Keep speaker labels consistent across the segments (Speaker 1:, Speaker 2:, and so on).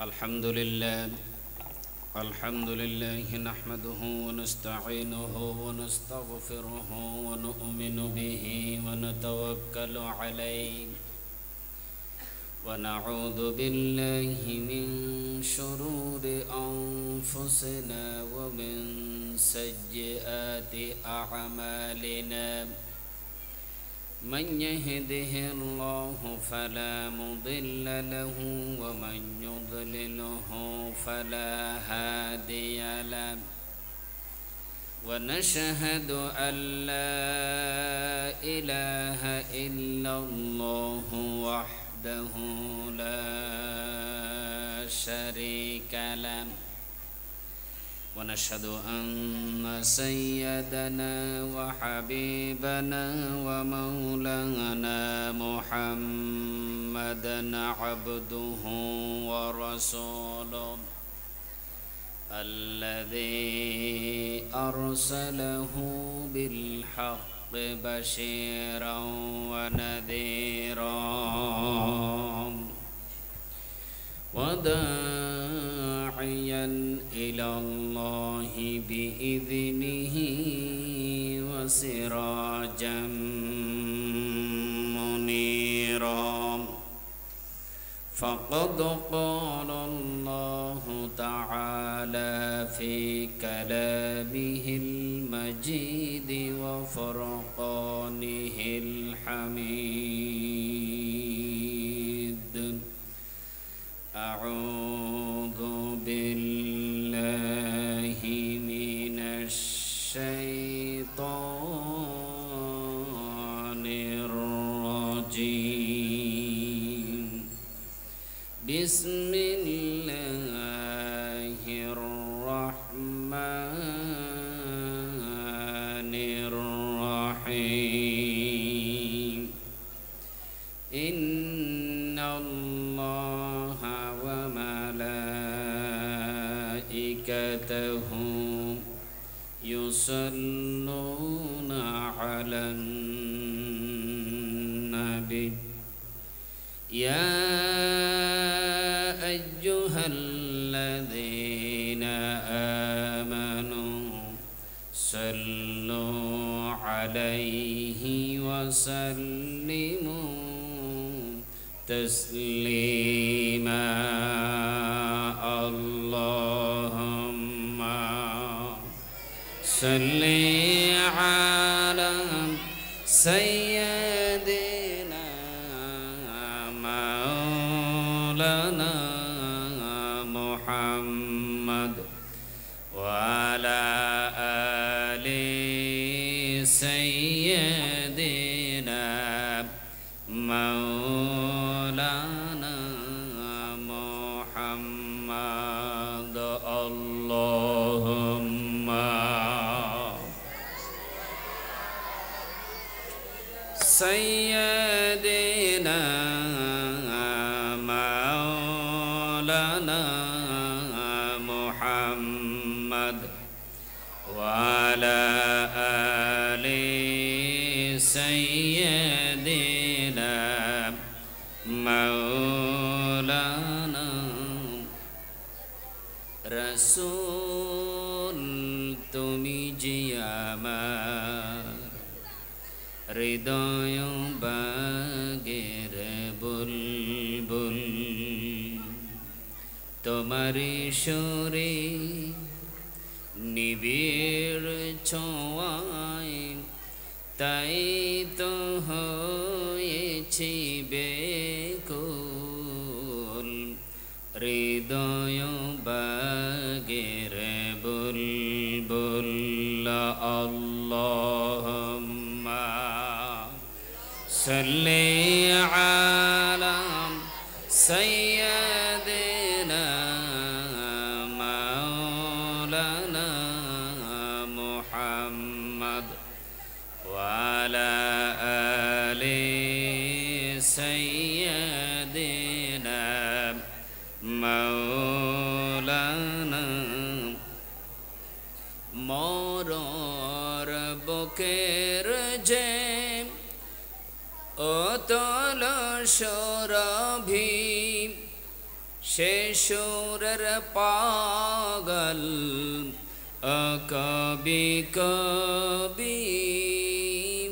Speaker 1: الحمد لله نحمده ونستعينه ونستغفره ونؤمن به ونتوكل عليه ونعوذ بالله من شرور أنفسنا ومن سيئات أعمالنا من يهده الله فلا مضل له ومن يضلله فلا هادي له ونشهد أن لا إله إلا الله وحده لا شريك له ونشهد أن سيدنا وحبيبنا ومولانا محمدا عبده ورسوله الذي أرسله بالحق بشيرا ونذيرا وداعيا إلى الله بإذنه وسراجا منيرا فقد قال الله تعالى في كلامه المجيد وفرقانه الحميد أعوذ بالله من الشيطان الرجيم بسم الله الرحمن الرحيم إن الله وملائكته يصلون على النبي يا أيها الذين آمنوا صلوا عليه وسلموا تسليما اللهم صل على سيدنا مولانا محمد وعلى آل سيدنا مولانا محمد اللهم سيدنا مولانا محمد وعلى آل سيدنا مولانا رسول তুমি যে আমার হৃদয় বাগের বুলবুল তোমার সুরে নিবিড় ছোঁয়ায় তাই তো হয়েছি বেকুল হৃদয় বাগের বুলবুল আল্লাহুম্মা সাল্লি আলা সাইয়্যিদিনা মাওলানা মুহাম্মদ ওয়ালা আলি সাইয়্যিদিনা মাওলানা মরর বুকের যে অতল সরভি সে সুরের পাগল কবি কবি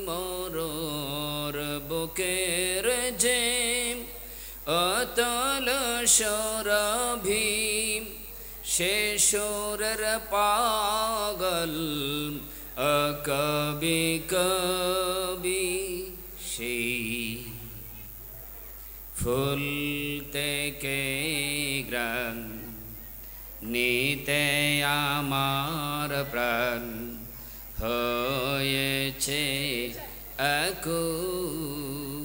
Speaker 1: মোর বুকের যে অতল সরভি সে সুরের পাগল কবি কবি সেই ফুল থেকে গ্রাণ নিতে আমার প্রাণ হয়েছে আকুল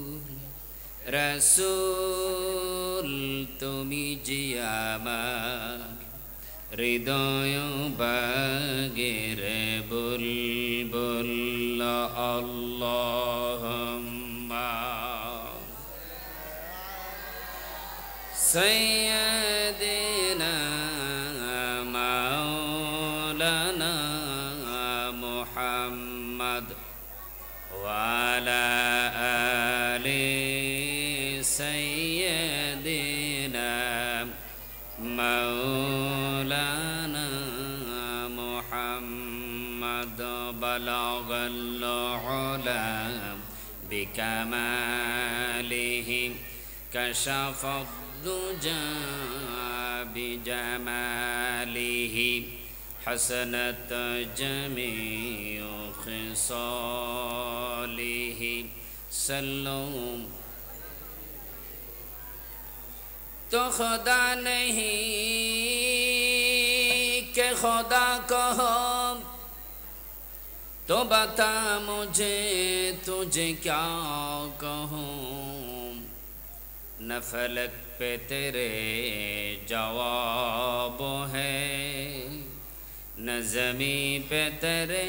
Speaker 1: রসূল তুমি যে আমার হৃদয় বাগের বুলবুল আল্লাহুম্মা সাইয়্যিদিনা মাওলানা মুহাম্মদ ওয়া আলা আলি সাইয়্যিদিনা মাওলানা মুহাম্মদ বালাগাল উলা বিকামালিহি কাশাফা الدجى بجماله حسنت جميع خصاله سلم تو خدا نہیں کہ خدا کہو تو بتا مجھے تجھے کیا کہوں न फलक पे तेरे जवाब है न ज़मी पे तेरे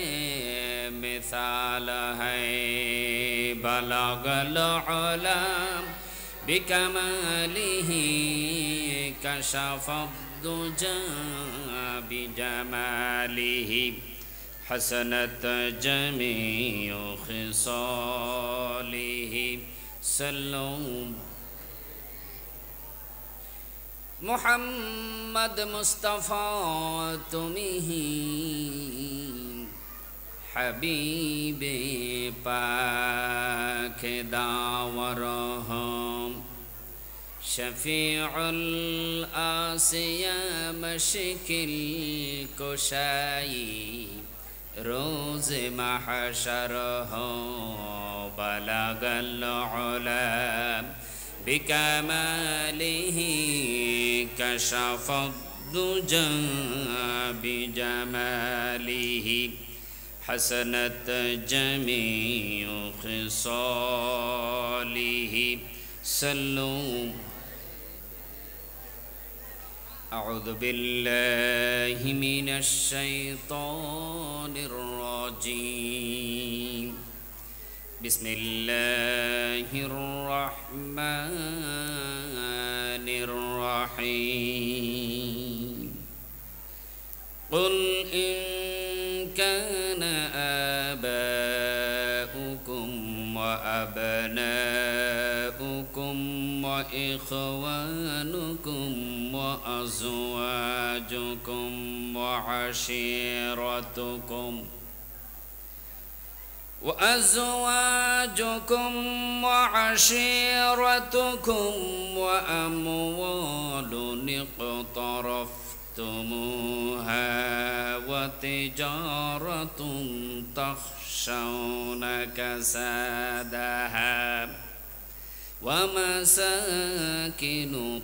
Speaker 1: मिसाल है बलगल उला बिकमालिही कशफ दुजा बिजमालिही हसनत जमीउ खिसालिही सल्लम मुहम्मद मुस्तफ़ा तुम्ही हबीबे पाक दावर हम शफीउल आसिया मशकिल कुशाई रोज़ महशर हो बलगल उला بكماله كشف الدجى بجماله حسنت جميع خصاله صلوا أعوذ بالله من الشيطان الرجيم بسم الله الرحمن الرحيم قل إن كان آباؤكم وأبناؤكم وإخوانكم وأزواجكم وعشيرتكم وعشيرتكم وأموال اقترفتموها وتجارة تخشون كسادها ومساكن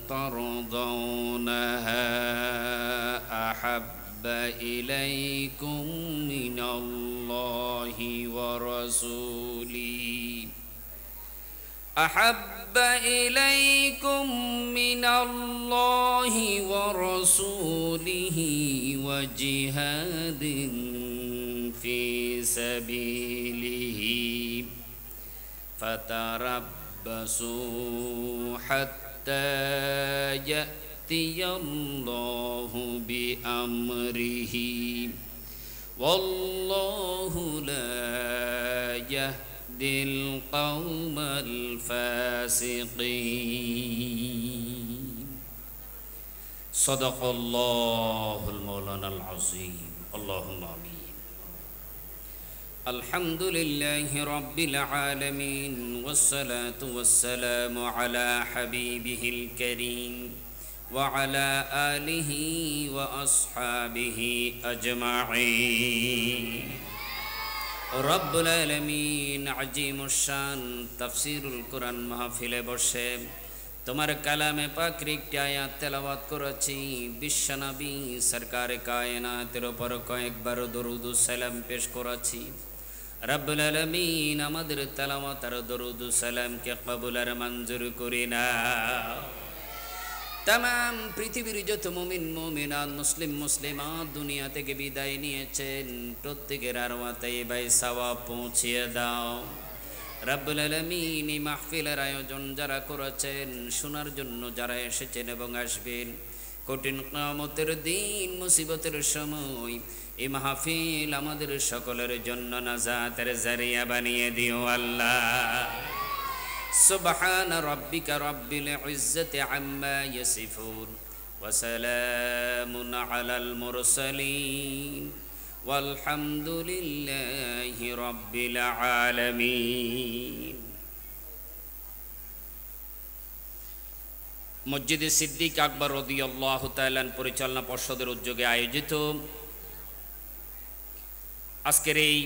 Speaker 1: ترضونها أحب إليكم من الله ورسوله أحب إليكم من الله ورسوله وجهاد في سبيله فتربصوا حتى يأتي الله بأمره والله لا يهدي القوم الفاسقين সদাকাল্লাহুল মাওলানাল আযীম। আল্লাহুম্মা আমিন। আলহামদুলিল্লাহি রাব্বিল আলামিন ওয়াসসালাতু ওয়াসসালামু আলা হাবিবিহিল কারীম ওয়া আলা আলিহি ওয়া আসহাবিহি আজমাঈন। রব্বুল আলামিন আজিমুশ শান তাফসীরুল কোরআন মাহফিলে বসে তোমার কালামে পাকের একটি আয়াত তেলাওয়াত করেছি। বিশ্বনবী সরকারে কায়নাতের উপর কয়েকবার দরুদ ও সালাম পেশ করেছি। রব্বুল আলামিন আমাদের তেলাওয়াত আর দরুদ ও সালামকে কবুল আর মঞ্জুর করে নাও। তামাম পৃথিবীর যত মুমিন মুমিনাত মুসলিম মুসলিমাত দুনিয়া থেকে বিদায় নিয়েছেন প্রত্যেকের আরওয়াতে ভাই সওয়াব পৌঁছিয়ে দাও। রব্বুল আলামিন এই মাহফিলের আয়োজন যারা করেছেন, শোনার জন্য যারা এসেছেন এবং আসবেন, কঠিন কিয়ামতের দিন মুসিবতের সময় এই মাহফিল আমাদের সকলের জন্য নাজাতের জারিয়া বানিয়ে দিও আল্লাহ। সুবহান রাব্বিকা রাব্বিল ইজ্জাতি আম্মা ইয়াসিফুন ওয়া সালামুন আলাল মুরসালিন ওয়ালহামদুলিল্লাহি রাব্বিল আলামিন। মসজিদে সিদ্দিক আকবর রাদিয়াল্লাহু তাআলা পরিচালনা পর্ষদের উদ্যোগে আয়োজিত আজকের এই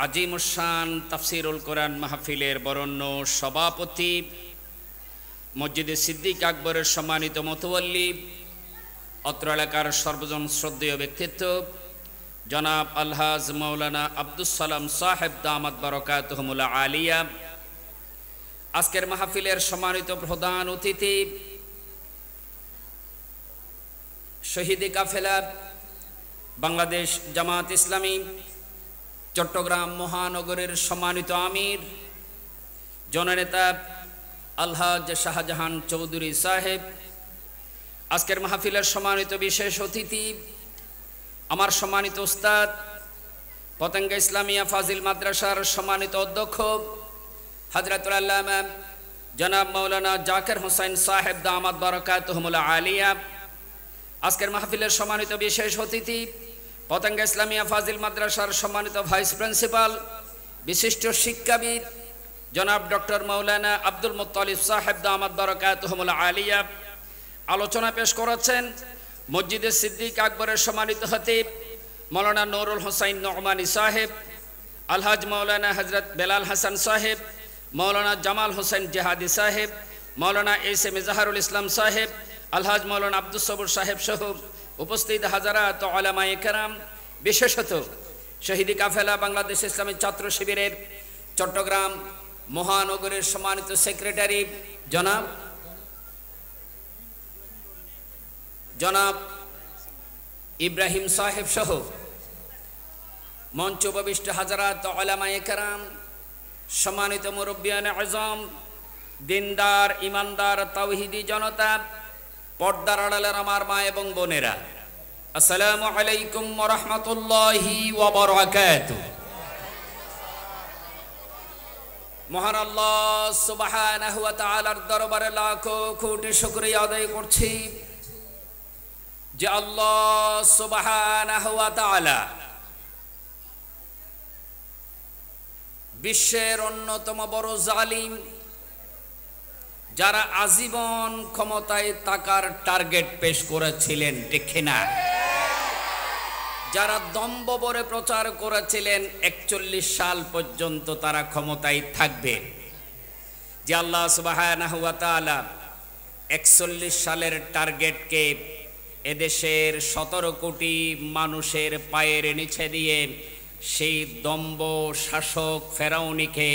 Speaker 1: আজিমুশ শান তাফসীরুল কোরআন মাহফিলের বরেণ্য সভাপতি মসজিদে সিদ্দিক আকবরের সম্মানিত মুতাওয়াল্লি, অত্র এলাকার সর্বজন শ্রদ্ধেয় ব্যক্তিত্ব জনাব আলহাজ মাওলানা আব্দুস সালাম সাহেব দামাত বারাকাতুহুমুল আলিয়া, আজকের মাহফিলের সম্মানিত প্রধান অতিথি শহীদি কাফেলা বাংলাদেশ জামাত ইসলামী চট্টগ্রাম মহানগরের সম্মানিত আমির জননেতা আলহাজ শাহজাহান চৌধুরী সাহেব, আজকের মাহফিলের সম্মানিত বিশেষ অতিথি আমার সম্মানিত উস্তাদ পতেঙ্গা ইসলামিয়া ফাজিল মাদ্রাসার সম্মানিত অধ্যক্ষ হযরতুল আল্লামা জনাব মাওলানা জাকির হোসেন সাহেব দামাত বারাকাতুহুমুল আলিয়া, আজকের মাহফিলের সম্মানিত বিশেষ অতিথি পতেঙ্গা ইসলামিয়া ফাজিল মাদ্রাসার সম্মানিত ভাইস প্রিন্সিপাল বিশিষ্ট শিক্ষাবিদ জনাব ডক্টর মাওলানা আব্দুল মুত্তালিব সাহেব দামাত বারাকাতুহুমুল আলিয়া। আলোচনা পেশ করেছেন মসজিদে সিদ্দিক আকবরের সম্মানিত খতিব মাওলানা নুরুল হোসাইন নোমানী সাহেব, আলহাজ মাওলানা হযরত বেলাল হাসান সাহেব, মাওলানা জামাল হোসেন জেহাদি সাহেব, মাওলানা এস এম জাহারুল ইসলাম সাহেব, আলহাজ মাওলানা আব্দুস সবুর সাহেব সহ উপস্থিত হাজারাত উলামায়ে কেরাম, বিশেষত শহীদি কাফেলা বাংলাদেশ ইসলামী ছাত্র শিবিরের চট্টগ্রাম মহানগরের সম্মানিত সেক্রেটারি জনাব ইব্রাহিম সাহেব সহ মঞ্চ উপবিষ্ট হাজারাত উলামায়ে কেরাম, সম্মানিত মুরব্বিয়ানে আযম, দিনদার ইমানদার তাওহীদি জনতা, পর্দার আড়ালের আমার মা এবং বোনেরা, আসসালামু আলাইকুম ওয়া রাহমাতুল্লাহি ওয়া বারাকাতুহু। মহান আল্লাহ সুবহানাহু ওয়া তাআলার দরবারে লাখো কোটি শুকরিয়া আদায় করছি যে আল্লাহ সুবহানাহু ওয়া তাআলা বিশ্বের অন্যতম বড় জালিম, যারা আজীবন ক্ষমতায় থাকার টার্গেট পেশ করেছিলেন, ঠিক না? যারা দম্ভ ভরে প্রচার করেছিলেন 41 সাল পর্যন্ত তারা ক্ষমতায় থাকবে, যে আল্লাহ সুবহানাহু ওয়া তাআলা 41 সালের টার্গেটকে এদেশের 17 কোটি মানুষের পায়ের নিচে দিয়ে সেই দম্ভ শাসক ফেরাউনিকে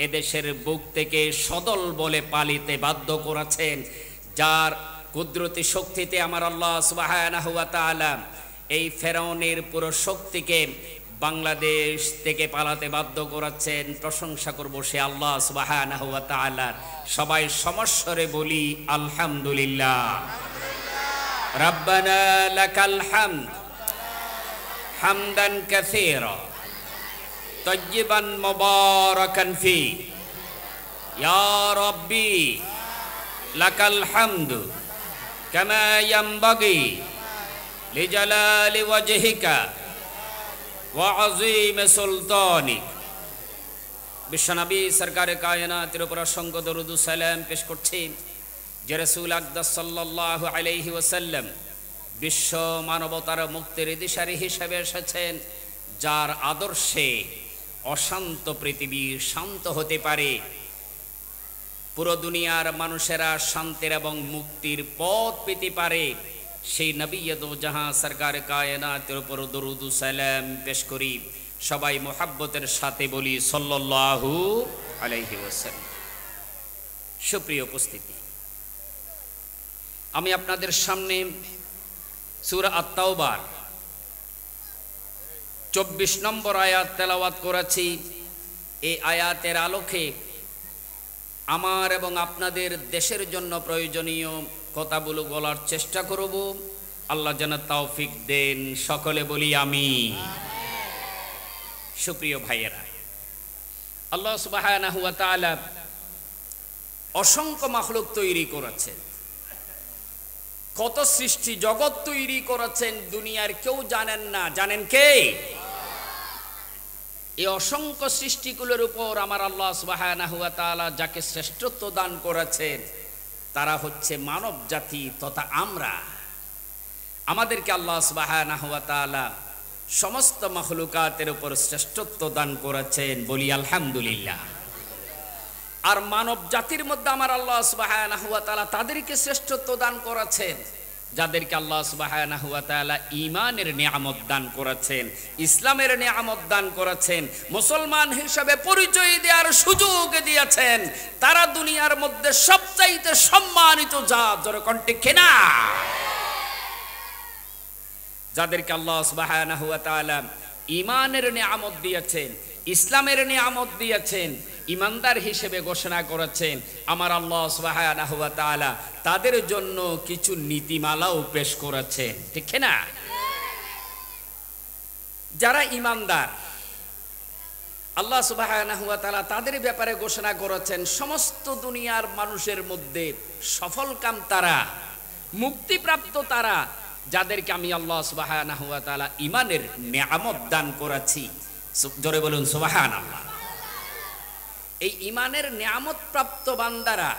Speaker 1: এদেশের বুক থেকে সদল বলে পালিতে বাধ্য করেছেন, যার কুদরতি শক্তিতে আমার আল্লাহ সুবহানাহু ওয়া তাআলা এই ফেরাউনের পুরো শক্তিকে বাংলাদেশ থেকে পালাতে বাধ্য করেছেন। প্রশংসা করব সে আল্লাহ সুবহানাহু ওয়া তাআলার। সবাই সমস্বরে বলি আলহামদুলিল্লাহ। রব্বানা লাকাল হামদ হামদান কাসীরা তাইয়িবান মুবারাকান ফি ইয়া রাব্বি লাকাল হামদু কামা ইয়ামবাগি লিজালালি ওয়াজহিকা ওয়া আযীম সুলতানিক। বিশ্বনবী সরকারে কায়নাতের উপর অসংখ্য দরুদ ও সালাম পেশ করছি যে রাসূল আকদাস সাল্লাল্লাহু আলাইহি ওয়াসাল্লাম বিশ্ব মানবতার মুক্তির দিশারি হিসেবে এসেছেন, যার আদর্শে অশান্ত পৃথিবী শান্ত হতে পারে, পুরো দুনিয়ার মানুষেরা শান্তির এবং মুক্তির পথ পেতে পারে। সেই নবী দো জাহাঁ সরকার কায়নাতের উপর দরুদ ও সালাম পেশ করি। সবাই মোহাব্বতের সাথে বলি সাল্লাল্লাহু আলাইহি ওয়াসাল্লাম। সুপ্রিয় উপস্থিতি, আমি আপনাদের সামনে সূরা আত-তাওবার 24 নম্বর আয়াত তেলাওয়াত করেছি। এই আয়াতের আলোকে আমার এবং আপনাদের দেশের জন্য প্রয়োজনীয় কথাগুলো বলার চেষ্টা করব। আল্লাহ যেন তৌফিক দেন, সকলে বলি আমিন। সুপ্রিয় ভাইয়েরা, আল্লাহ সুবহানাহু ওয়া তাআলা অসংখ্য মাখলুক তৈরি করেছেন, কত সৃষ্টি জগৎ তৈরি করেছেন, দুনিয়ার কেউ জানেন না। জানেন কে? এই অসংখ্য সৃষ্টিগুলোর উপর আমার আল্লাহ সুবহানাহু ওয়া তাআলা যাকে শ্রেষ্ঠত্ব দান করেছেন তারা হচ্ছে মানব জাতি তথা আমরা। আমাদেরকে আল্লাহ সুবহানাহু ওয়া তাআলা সমস্ত মাখলুকাতের উপর শ্রেষ্ঠত্ব দান করেছেন, বলি আলহামদুলিল্লাহ। আর মানব জাতির মধ্যে আমার আল্লাহ সুবহানাহু ওয়া তাআলা তাদেরকে শ্রেষ্ঠত্ব দান করেছেন যাদেরকে আল্লাহ সুবহানাহু ওয়া তাআলা ঈমানের নিয়ামত দান করেছেন, ইসলামের নিয়ামত দান করেছেন, মুসলমান হিসেবে পরিচয় দেওয়ার সুযোগ দিয়েছেন। তারা দুনিয়ার মধ্যে সবচাইতে সম্মানিত জাত, জোরে কণ্ঠে কেনা, যাদেরকে আল্লাহ সুবহানাহু ওয়া তাআলা ঈমানের নিয়ামত দিয়েছেন, ইসলামের নিয়ামত দিয়েছেন, ইমানদার হিসেবে ঘোষণা করেছেন। আমার আল্লাহ সুবহানাহু ওয়া তাআলা তাদের জন্য কিছু নীতিমালাও পেশ করেছেন, ঠিক না? যারা ইমানদার, আল্লাহ সুবহানাহু ওয়া তাআলা তাদের ব্যাপারে ঘোষণা করেছেন সমস্ত দুনিয়ার মানুষের মধ্যে সফলকাম তারা, মুক্তিপ্রাপ্ত তারা, যাদেরকে আমি আল্লাহ সুবহানাহু ওয়া তাআলা ঈমানের নিয়ামত দান করেছি। জোরে বলুন সুবহানাল্লাহ। এই ঈমানের নিয়ামত প্রাপ্ত বান্দারা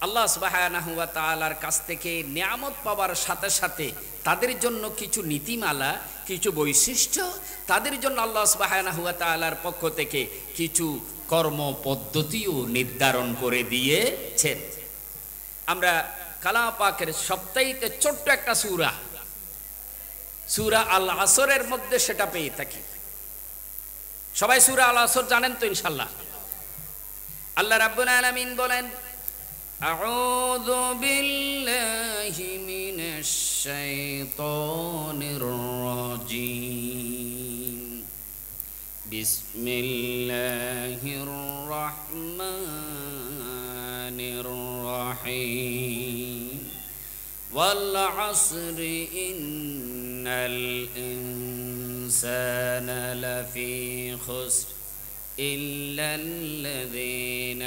Speaker 1: আল্লাহ সুবহানাহু ওয়া তাআলার কাছ থেকে নিয়ামত পাওয়ার সাথে সাথে তাদের জন্য কিছু নীতিমালা, কিছু বৈশিষ্ট্য, তাদের জন্য আল্লাহ সুবহানাহু ওয়া তাআলার পক্ষ থেকে কিছু কর্ম পদ্ধতিও নির্ধারণ করে দিয়েছেন। আমরা কালাম পাকের সবচাইতে ছোট্ট একটা সূরা, সূরা আল আসরের মধ্যে সেটা পেয়ে থাকি। সবাই সূরা আল আসর জানেন তো ইনশাআল্লাহ? আল্লাহ রাব্বুল আলামিন বলেন, আউযু বিল্লাহি মিনাশ শাইতানির রাজীম, বিসমিল্লাহির রাহমানির রাহিম, ওয়াল আসরি ইন্নাল ইনসানা লাফি খুসর إلا الذين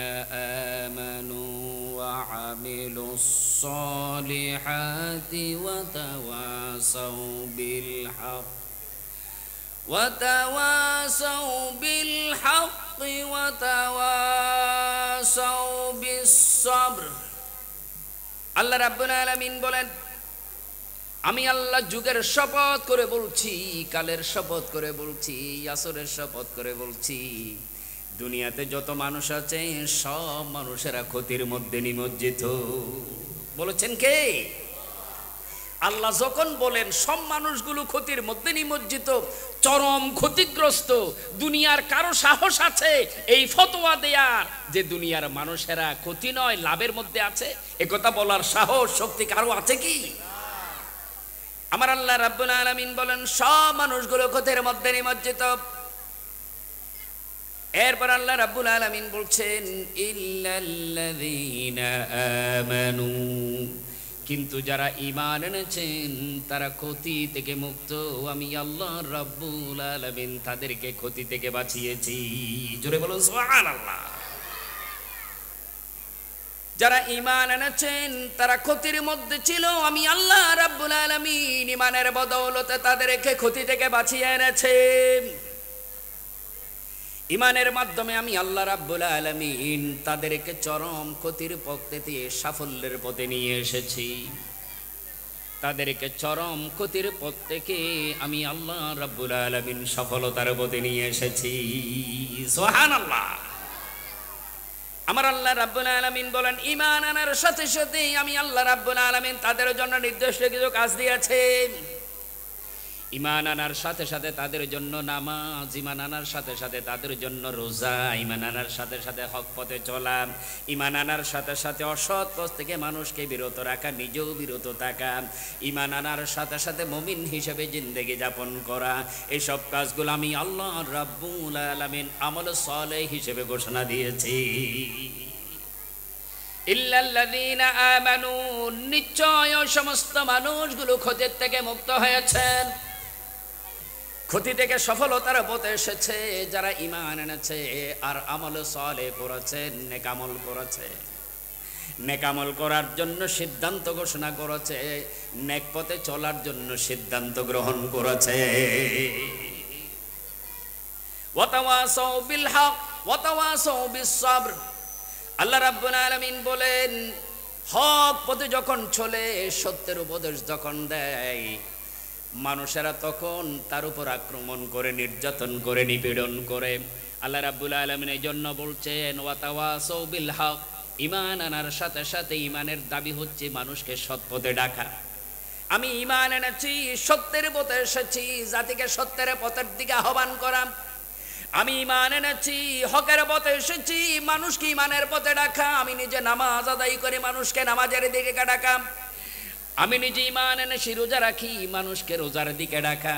Speaker 1: آمنوا وعملوا الصالحات وتواصوا بالحق وتواصوا بالصبر। আল্লাহ রাব্বুল আলামিন বলেন, আমি আল্লাহ যুগের শপথ করে বলছি, কালের শপথ করে বলছি, আসরের শপথ করে বলছি, দুনিয়াতে যত মানুষ আছে সব মানুষেরা ক্ষতির মধ্যে নিমজ্জিত। বলেছেন কে? আল্লাহ যখন বলেন সব মানুষগুলো ক্ষতির মধ্যে নিমজ্জিত, চরম ক্ষতিগ্রস্ত, দুনিয়ার কারো সাহস আছে এই ফতোয়া দেয়ার যে দুনিয়ার মানুষেরা ক্ষতি নয় লাভের মধ্যে আছে? একথা বলার সাহস শক্তি কারো আছে কি? আমার আল্লাহ রাব্বুল আলামিন বলেন সব মানুষগুলো ক্ষতির মধ্যে নিমজ্জিত। এরপর আল্লাহ রাব্বুল আলামিন বলছেন, ইল্লাল্লাযীনা আমানু, কিন্তু যারা ঈমান এনেছেন তারা ক্ষতি থেকে মুক্ত। আমি আল্লাহ রাব্বুল আলামিন তাদেরকে ক্ষতি থেকে বাঁচিয়েছি। জোরে বলুন সুবহানাল্লাহ। যারা ঈমান এনেছেন তারা ক্ষতির মধ্যে ছিল, আমি আল্লাহ রাব্বুল আলামিন ঈমানের বদৌলতে তাদেরকে ক্ষতি থেকে বাঁচিয়ে এনেছে। ঈমানের মাধ্যমে আমি আল্লাহ রাব্বুল আলামিন তাদেরকে চরম ক্ষতির পথ থেকে সাফল্যের পথে নিয়ে এসেছি। তাদেরকে চরম ক্ষতির পথ থেকে আমি আল্লাহ রাব্বুল আলামিন সফলতার পথে নিয়ে এসেছি। সুবহানাল্লাহ। আমার আল্লাহ রাব্বুল আলামিন বলেন, ঈমান আনার সাথে সাথে আমি আল্লাহ রাব্বুল আলামিন তাদের জন্য নির্দিষ্ট কিছু কাজ দিয়েছে। ঈমান আনার সাথে সাথে তাদের জন্য নামাজ, ঈমান আনার সাথে সাথে তাদের জন্য রোজা, ঈমান আনার সাথে সাথে হক পথে চলা, ঈমান আনার সাথে সাথে অসৎ পথ থেকে মানুষকে বিরত রাখা, নিজেও বিরত থাকা, ঈমান আনার সাথে সাথে মুমিন হিসেবে জিন্দেগি যাপন করা, এইসব কাজগুলো আমি আল্লাহ রাব্বুল আলামিন আমল সালেহ হিসেবে ঘোষণা দিয়েছি। ইল্লাল্লাযীনা আমানু, নিশ্চয় সমস্ত মানুষগুলো ক্ষতির থেকে মুক্ত হয়েছেন, ক্ষতি থেকে সফলতার পথে এসেছে যারা ঈমান এনেছে আর আমল সালেহ করেছে, নেক আমল করেছে, নেক আমল করার জন্য সিদ্ধান্ত ঘোষণা করেছে, নেক পথে চলার জন্য সিদ্ধান্ত গ্রহণ করেছে। ওয়াতাওয়াসাউ বিল হক ওয়াতাওয়াসাউ বিস সাবর। আল্লাহ রাব্বুল আলামিন বলেন, হক পথে যখন চলে, সত্যের উপদেশ যখন দেয়, মানুষেরা তখন তার উপর আক্রমণ করে, নির্যাতন করে, নিপীড়ন করে। আল্লাহ রাব্বুল আলামিন এই জন্য বলছেন ওয়াতাওয়াসাউ বিল হক। ঈমান আনার সাথে সাথে ঈমানের দাবি হচ্ছে মানুষকে সৎ পথে ডাকা। আমি ঈমান এনেছি, সত্যের পথে এসেছি, জাতিকে সত্যের পথের দিকে আহ্বান করা। আমি ঈমান এনেছি, হকের পথে এসেছি, মানুষকে ঈমানের পথে ডাকা। আমি নিজে নামাজ আদায় করে মানুষকে নামাজের দিকে ডাকা। আমি নিজে ঈমান এনেছি, রোজা রাখি, মানুষকে রোজার দিকে ডাকা।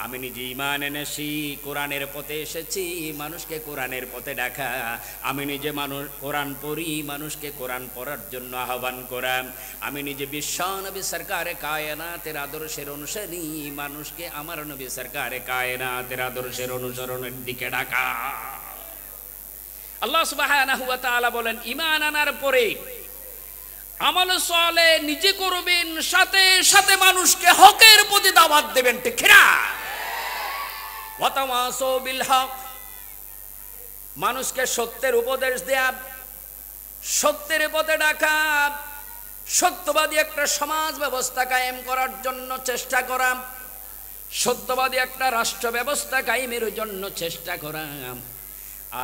Speaker 1: আমি নিজে ঈমান এনেছি, কোরআনের পথে এসেছি, মানুষকে কোরআনের পথে ডাকা। আমি নিজে কোরআন পড়ি, মানুষকে কোরআন পড়ার জন্য আহ্বান করা। আমি নিজে বিশ্বনবী সরকারে কায়নাতের আদর্শের অনুসারী, মানুষকে আমার নবী সরকারে কায়নাতের আদর্শের অনুসরণের দিকে ডাকা। আল্লাহ সুবহানাহু ওয়া তাআলা বলেন, ঈমান আনার পরে আমল সালেহ নিজে করবেন, সাথে সাথে মানুষকে হকের প্রতি দাওয়াত দেবেন, ঠিক না? ওয়াতাওয়াসাউ বিল হক, মানুষকে সত্যের উপদেশ দেয়া, সত্যের পথে ডাকা, সত্যবাদী একটা সমাজ ব্যবস্থা কায়েম করার জন্য চেষ্টা করা, সত্যবাদী একটা রাষ্ট্র ব্যবস্থা কায়েমের জন্য চেষ্টা করা।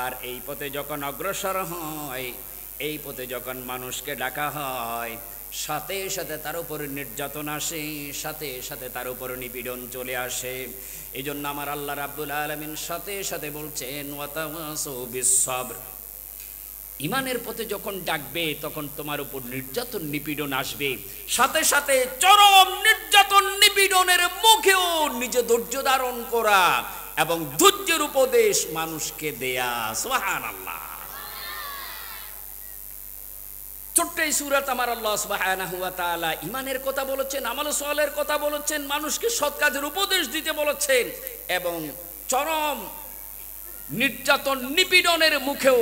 Speaker 1: আর এই পথে যখন অগ্রসর হয়, এই পথে যখন মানুষকে ডাকা হয়, সাথে সাথে তার উপরে নির্যাতন আসে, সাথে সাথে তার উপরে নিপীড়ন চলে আসে। এই জন্য আমার আল্লাহ রাব্বুল আলামিন সাথে সাথে বলছেন ওয়াতাওয়াসাউ বিস সাবর। ঈমানের পথে যখন ডাকবে তখন তোমার উপর নির্যাতন নিপীড়ন আসবে, সাথে সাথে চরম নির্যাতন নিপীড়নের মুখেও নিজে ধৈর্য ধারণ করা এবং ধৈর্যের উপদেশ মানুষকে দেয়া। সুবহানাল্লাহ। ছোট্ট এই সূরাত আমার আল্লাহ সুবহানাহু ওয়া তাআলা ঈমানের কথা বলেছেন, আমল সালেহের কথা বলেছেন, মানুষকে সৎ কাজের উপদেশ দিতে বলেছেন এবং চরম নির্যাতন নিপীড়নের মুখেও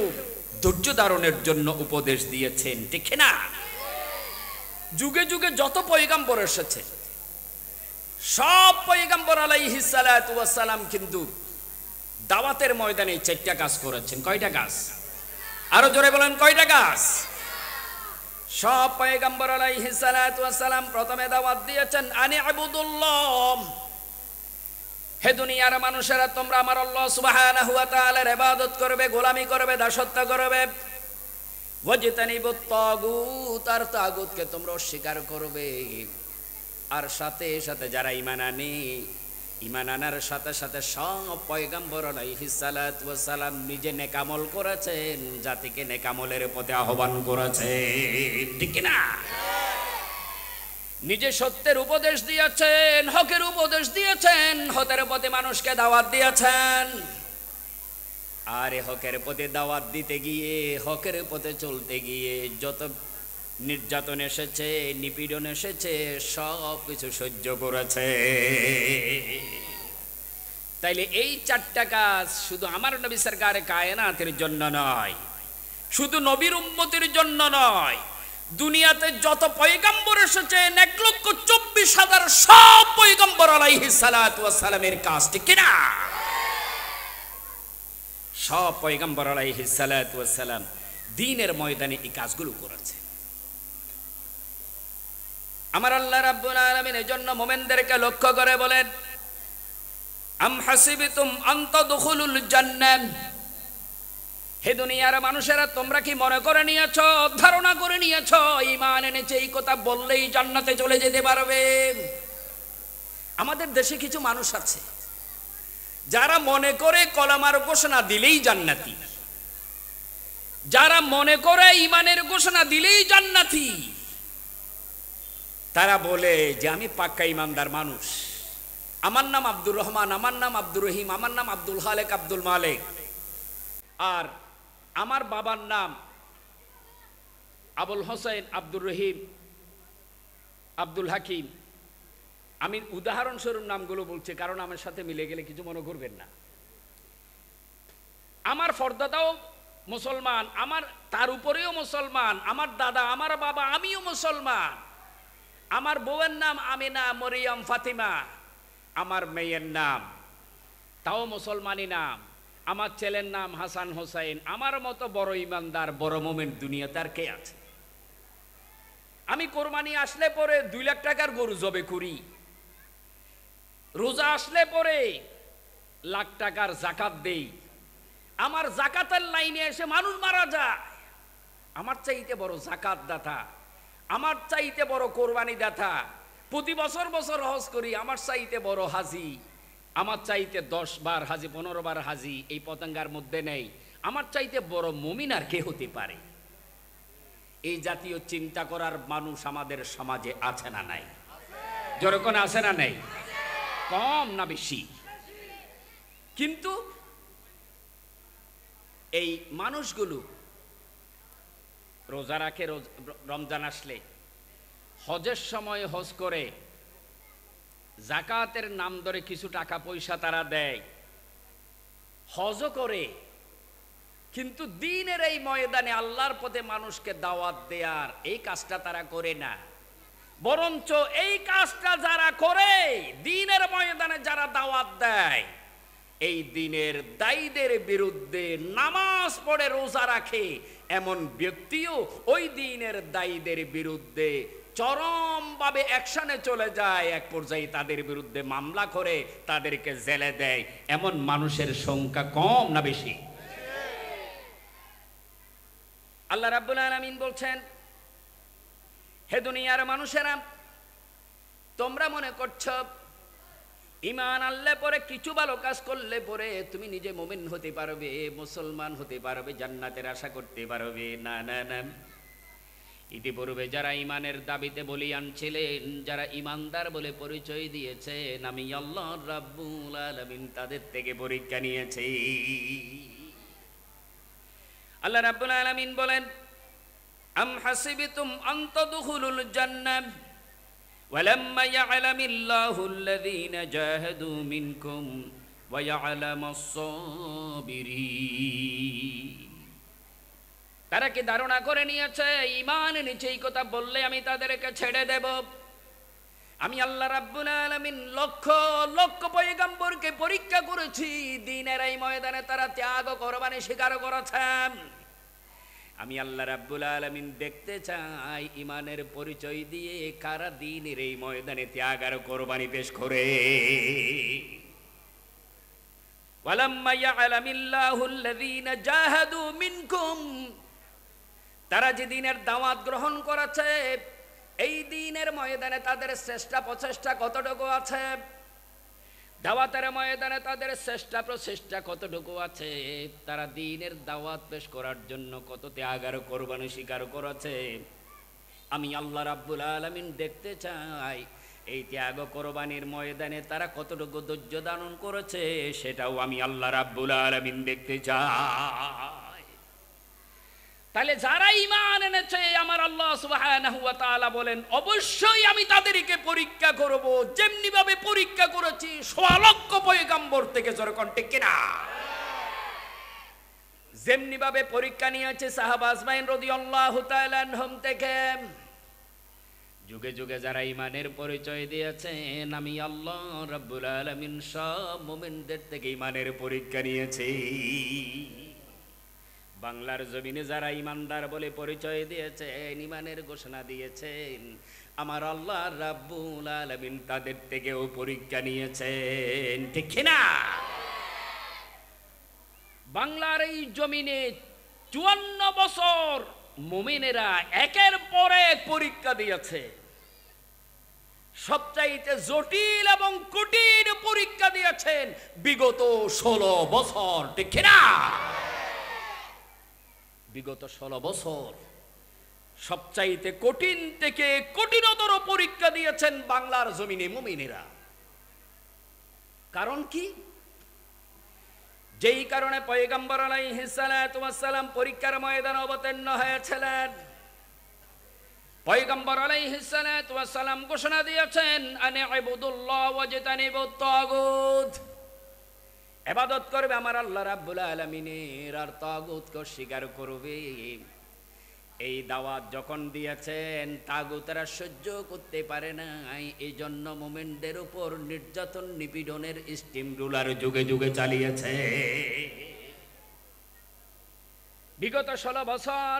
Speaker 1: ধৈর্য ধারণের জন্য উপদেশ দিয়েছেন, ঠিক না? যুগে যুগে যত পয়গাম্বর এসেছে, সব পয়গাম্বর আলাইহিস সালাতু ওয়াস সালাম কিন্তু দাওয়াতের ময়দানে চারটা কাজ করেছেন। কয়টা কাজ? আরো জোরে বলেন, কয়টা কাজ? সব পয়গম্বর আলাইহিস সালাতু ওয়াস সালাম প্রথমে দাওয়াত দিয়েছেন আনি ইবাদুল্লাহ, হে দুনিয়ার মানুষেরা তোমরা আমার আল্লাহ সুবহানাহু ওয়া তাআলার ইবাদত করবে, গোলামি করবে, দাসত্ব করবে। ওয়াজতানিবুত তাগুত, আর তাগুতকে তোমরা অস্বীকার করবে। আর সাথে সাথে যারা ঈমান আনে, ঈমান আনার সাথে সাথে সব পয়গম্বর আলাইহিস সালাতু ওয়াস সালাম নিজে নেক আমল করেছেন, জাতিকে নেক আমলের পথে আহ্বান করেছেন, ঠিক না? নিজে সত্যের উপদেশ দিয়েছেন, হকের উপদেশ দিয়েছেন, হকের পথে মানুষকে দাওয়াত দিয়েছেন। আর হকের পথে দাওয়াত দিতে গিয়ে, হকের পথে চলতে গিয়ে যত নির্যাতন এসেছে, নিপীড়ন এসেছে, সব কিছু সহ্য করেছে। তাইলে এই চারটা কাজ শুধু আমার নবী সরকারে কায়নাতের জন্য নয়, শুধু নবীর উম্মতের জন্য নয়, দুনিয়াতে যত পয়গম্বর এসেছেন 1,24,000 সব পয়গম্বর আলাইহিস সালাতু ওয়াস সালামের কাজ, ঠিক কিনা? সব পয়গম্বর আলাইহিস সালাতু ওয়াস সালাম দ্বীনের ময়দানে এই কাজগুলো করেছে। আমার আল্লাহ রাব্বুল আলামিন এজন্য মুমিনদেরকে লক্ষ্য করে বলেন, আম হাসিবতুম আন তাদখুলুল জান্নাহ, হে দুনিয়ার মানুষেরা তোমরা কি মনে করে নিয়েছো, ধারণা করে নিয়েছো ঈমান এনেছে এই কথা বললেই জান্নাতে চলে যেতে পারবে? আমাদের দেশে কিছু মানুষ আছে যারা মনে করে কলেমার ঘোষণা দিলেই জান্নাতি, যারা মনে করে ঈমানের ঘোষণা দিলেই জান্নাতি, তারা বলে যে আমি পাক্কা ঈমানদার মানুষ, আমার নাম আব্দুর রহমান, আমার নাম আব্দুর রহিম, আমার নাম আব্দুল খালেক, আব্দুল মালেক, আর আমার বাবার নাম আবুল হোসেন, আব্দুর রহিম, আব্দুল হাকিম। আমি উদাহরণস্বরূপ নামগুলো বলছি কারণ আমার সাথে মিলে গেলে কিছু মনে করবেন না। আমার ফরদাদাও মুসলমান, আমার তার উপরেও মুসলমান, আমার দাদা, আমার বাবা, আমিও মুসলমান, আমার বউয়ের নাম আমিনা, মরিয়ম, ফাতিমা, আমার মেয়ের নাম তাও মুসলমানি নাম, আমার ছেলের নাম হাসান হোসাইন। আমার মতো বড় ইমানদার, বড় মোমেন দুনিয়াতে আর কে আছে? আমি কোরবানি আসলে পরে 2 লাখ টাকার গরু জবে করি, রোজা আসলে পরে লাখ টাকার জাকাত দেই, আমার জাকাতের লাইনে এসে মানুষ মারা যায়, আমার চাইতে বড় জাকাত দাতা, আমার চাইতে বড় কোরবানি দাতা, প্রতি বছর বছর হজ করি, আমার চাইতে বড় হাজি, আমার চাইতে 10 বার হাজি, 15 বার হাজি এই পতঙ্গার মধ্যে নেই, আমার চাইতে বড় মুমিন আর কে হতে পারে? এই জাতীয় চিন্তা করার মানুষ আমাদের সমাজে আছে না নাই? যেরকম আছে না নাই? কম না বেশি? কিন্তু এই মানুষগুলো রোজা রাখে, রমজান আসলে হজের সময় হজ করে, জাকাতের নাম ধরে কিছু টাকা পয়সা তারা দেয়, হজও করে, কিন্তু দ্বীনের এই ময়দানে আল্লাহর পথে মানুষকে দাওয়াত দেয়ার এই কাজটা তারা করে না। বরঞ্চ এই কাজটা যারা করে, দ্বীনের ময়দানে যারা দাওয়াত দেয়, এই দ্বীনের দায়ীদের বিরুদ্ধে নামাজ পড়ে রোজা রাখে এমন ব্যক্তিও ওই দ্বীনের দায়ীদের বিরুদ্ধে চরমভাবে অ্যাকশনে চলে যায়, এক পর্যায়ে তাদের বিরুদ্ধে মামলা করে তাদেরকে জেলে দেয়। এমন মানুষের সংখ্যা কম না বেশি? আল্লাহ রাব্বুল আলামিন বলছেন, হে দুনিয়ার মানুষেরা, তোমরা মনে করছো ঈমান আনলে পরে, কিছু ভালো কাজ করলে পরে তুমি নিজে মুমিন হতে পারবে, মুসলমান হতে পারবে, জান্নাতের আশা করতে পারবে। না না না, ইতিপূর্বে যারা ঈমানের দাবিতে বলিয়ান ছিলেন, যারা ঈমানদার বলে পরিচয় দিয়েছেন, আমি আল্লাহ রাব্বুল আলামিন তাদের থেকে পরীক্ষা নিয়েছি। আল্লাহ রাব্বুল আলামিন বলেন, আম হাসিবতুম আন তাদখুলুল জান্নাহ ওয়ালাম্মা ইয়া'লামিল্লাহুল্লাযীনা জাহাদু মিনকুম ওয়া ইয়া'লামাস সাবিরিন। তারা কি ধারণা করে নিয়েছে ঈমান এনেছে এই কথা বললে আমি তাদেরকে ছেড়ে দেব? আমি আল্লাহ রাব্বুল আলামিন লক্ষ লক্ষ পয়গম্বরকে পরীক্ষা করেছি, দ্বীনের এই ময়দানে তারা ত্যাগ কোরবানি স্বীকার করেছেন। আমি আল্লাহ রাব্বুল আলামিন দেখতে চাই ঈমানের পরিচয় দিয়ে কারা দ্বীনের এই ময়দানে ত্যাগ আর কোরবানি পেশ করে। ওয়ালাম্মা ইয়া'লামিল্লাহুল্লাযীনা জাহাদু মিনকুম, তারা যে দ্বীনের দাওয়াত গ্রহণ করেছে, এই দ্বীনের ময়দানে তাদের চেষ্টা প্রচেষ্টা কতটুকু আছে, দাওয়াতের ময়দানে তাদের চেষ্টা প্রচেষ্টা কতটুকু আছে, তারা দ্বীনের দাওয়াত পেশ করার জন্য কত ত্যাগ আর কোরবানি স্বীকার করেছে, আমি আল্লাহ রাব্বুল আলামিন দেখতে চাই এই ত্যাগ কোরবানির ময়দানে তারা কতটুকু ধৈর্য ধারণ করেছে, সেটাও আমি আল্লাহ রাব্বুল আলামিন দেখতে চাই। তাহলে যারা ঈমান এনেছে, আমার আল্লাহ সুবহানাহু ওয়া তাআলা বলেন, অবশ্যই আমি তাদেরকে পরীক্ষা করব, যেমনি ভাবে পরীক্ষা করেছি 1,6 লক্ষ পয়গম্বর থেকে। যেরকম ঠিক কিনা? যেমনি ভাবে পরীক্ষা নিয়েছে সাহাবা আজমাইন রাদিয়াল্লাহু তাআলা আনহুম থেকে, যুগে যুগে যারা ইমানের পরিচয় দিয়েছেন, আমি আল্লাহ রাব্বুল আলামিন সব মুমিনদের থেকে ইমানের পরীক্ষা নিয়েছি। বাংলার জমিনে যারা ইমানদার বলে পরিচয় দিয়েছেন, ইমানের ঘোষণা দিয়েছেন, আমার আল্লাহ রাব্বুল আলামিন তাদের থেকেও পরীক্ষা নিয়েছেন, ঠিক কিনা? বাংলার এই জমিনে 54 বছর মুমিনেরা একের পর এক পরীক্ষা দিয়েছে। সবচাইতে জটিল এবং কঠিন পরীক্ষা দিয়েছেন বিগত 16 বছর, ঠিক না? বিগত 16 বছর সবচাইতে কঠিন থেকে কঠিনতর পরীক্ষা দিয়েছেন বাংলার জমিনে মুমিনেরা। কারণ কি? যেই কারণে পয়গম্বর আলাইহিস সালাতু ওয়াস সালাম পরীক্ষার ময়দানে অবতীর্ণ হয়েছিলেন, পয়গম্বর আলাইহিস সালাতু ওয়াস সালাম ঘোষণা দিয়েছেন, আনি ইবুদুল্লাহ ওয়াজতানিবুত তাগুত, ইবাদত করবে আমার আল্লাহ রাব্বুল আলামিনের, আর তাগুতকে অস্বীকার করবে। এই দাওয়াত যখন দিয়েছেন, তাগুতেরা সহ্য করতে পারে না, এই জন্য মুমিনদের উপর নির্যাতন নিপীড়নের স্টিম রুলার যুগে যুগে চালিয়েছে। বিগত 16 বছর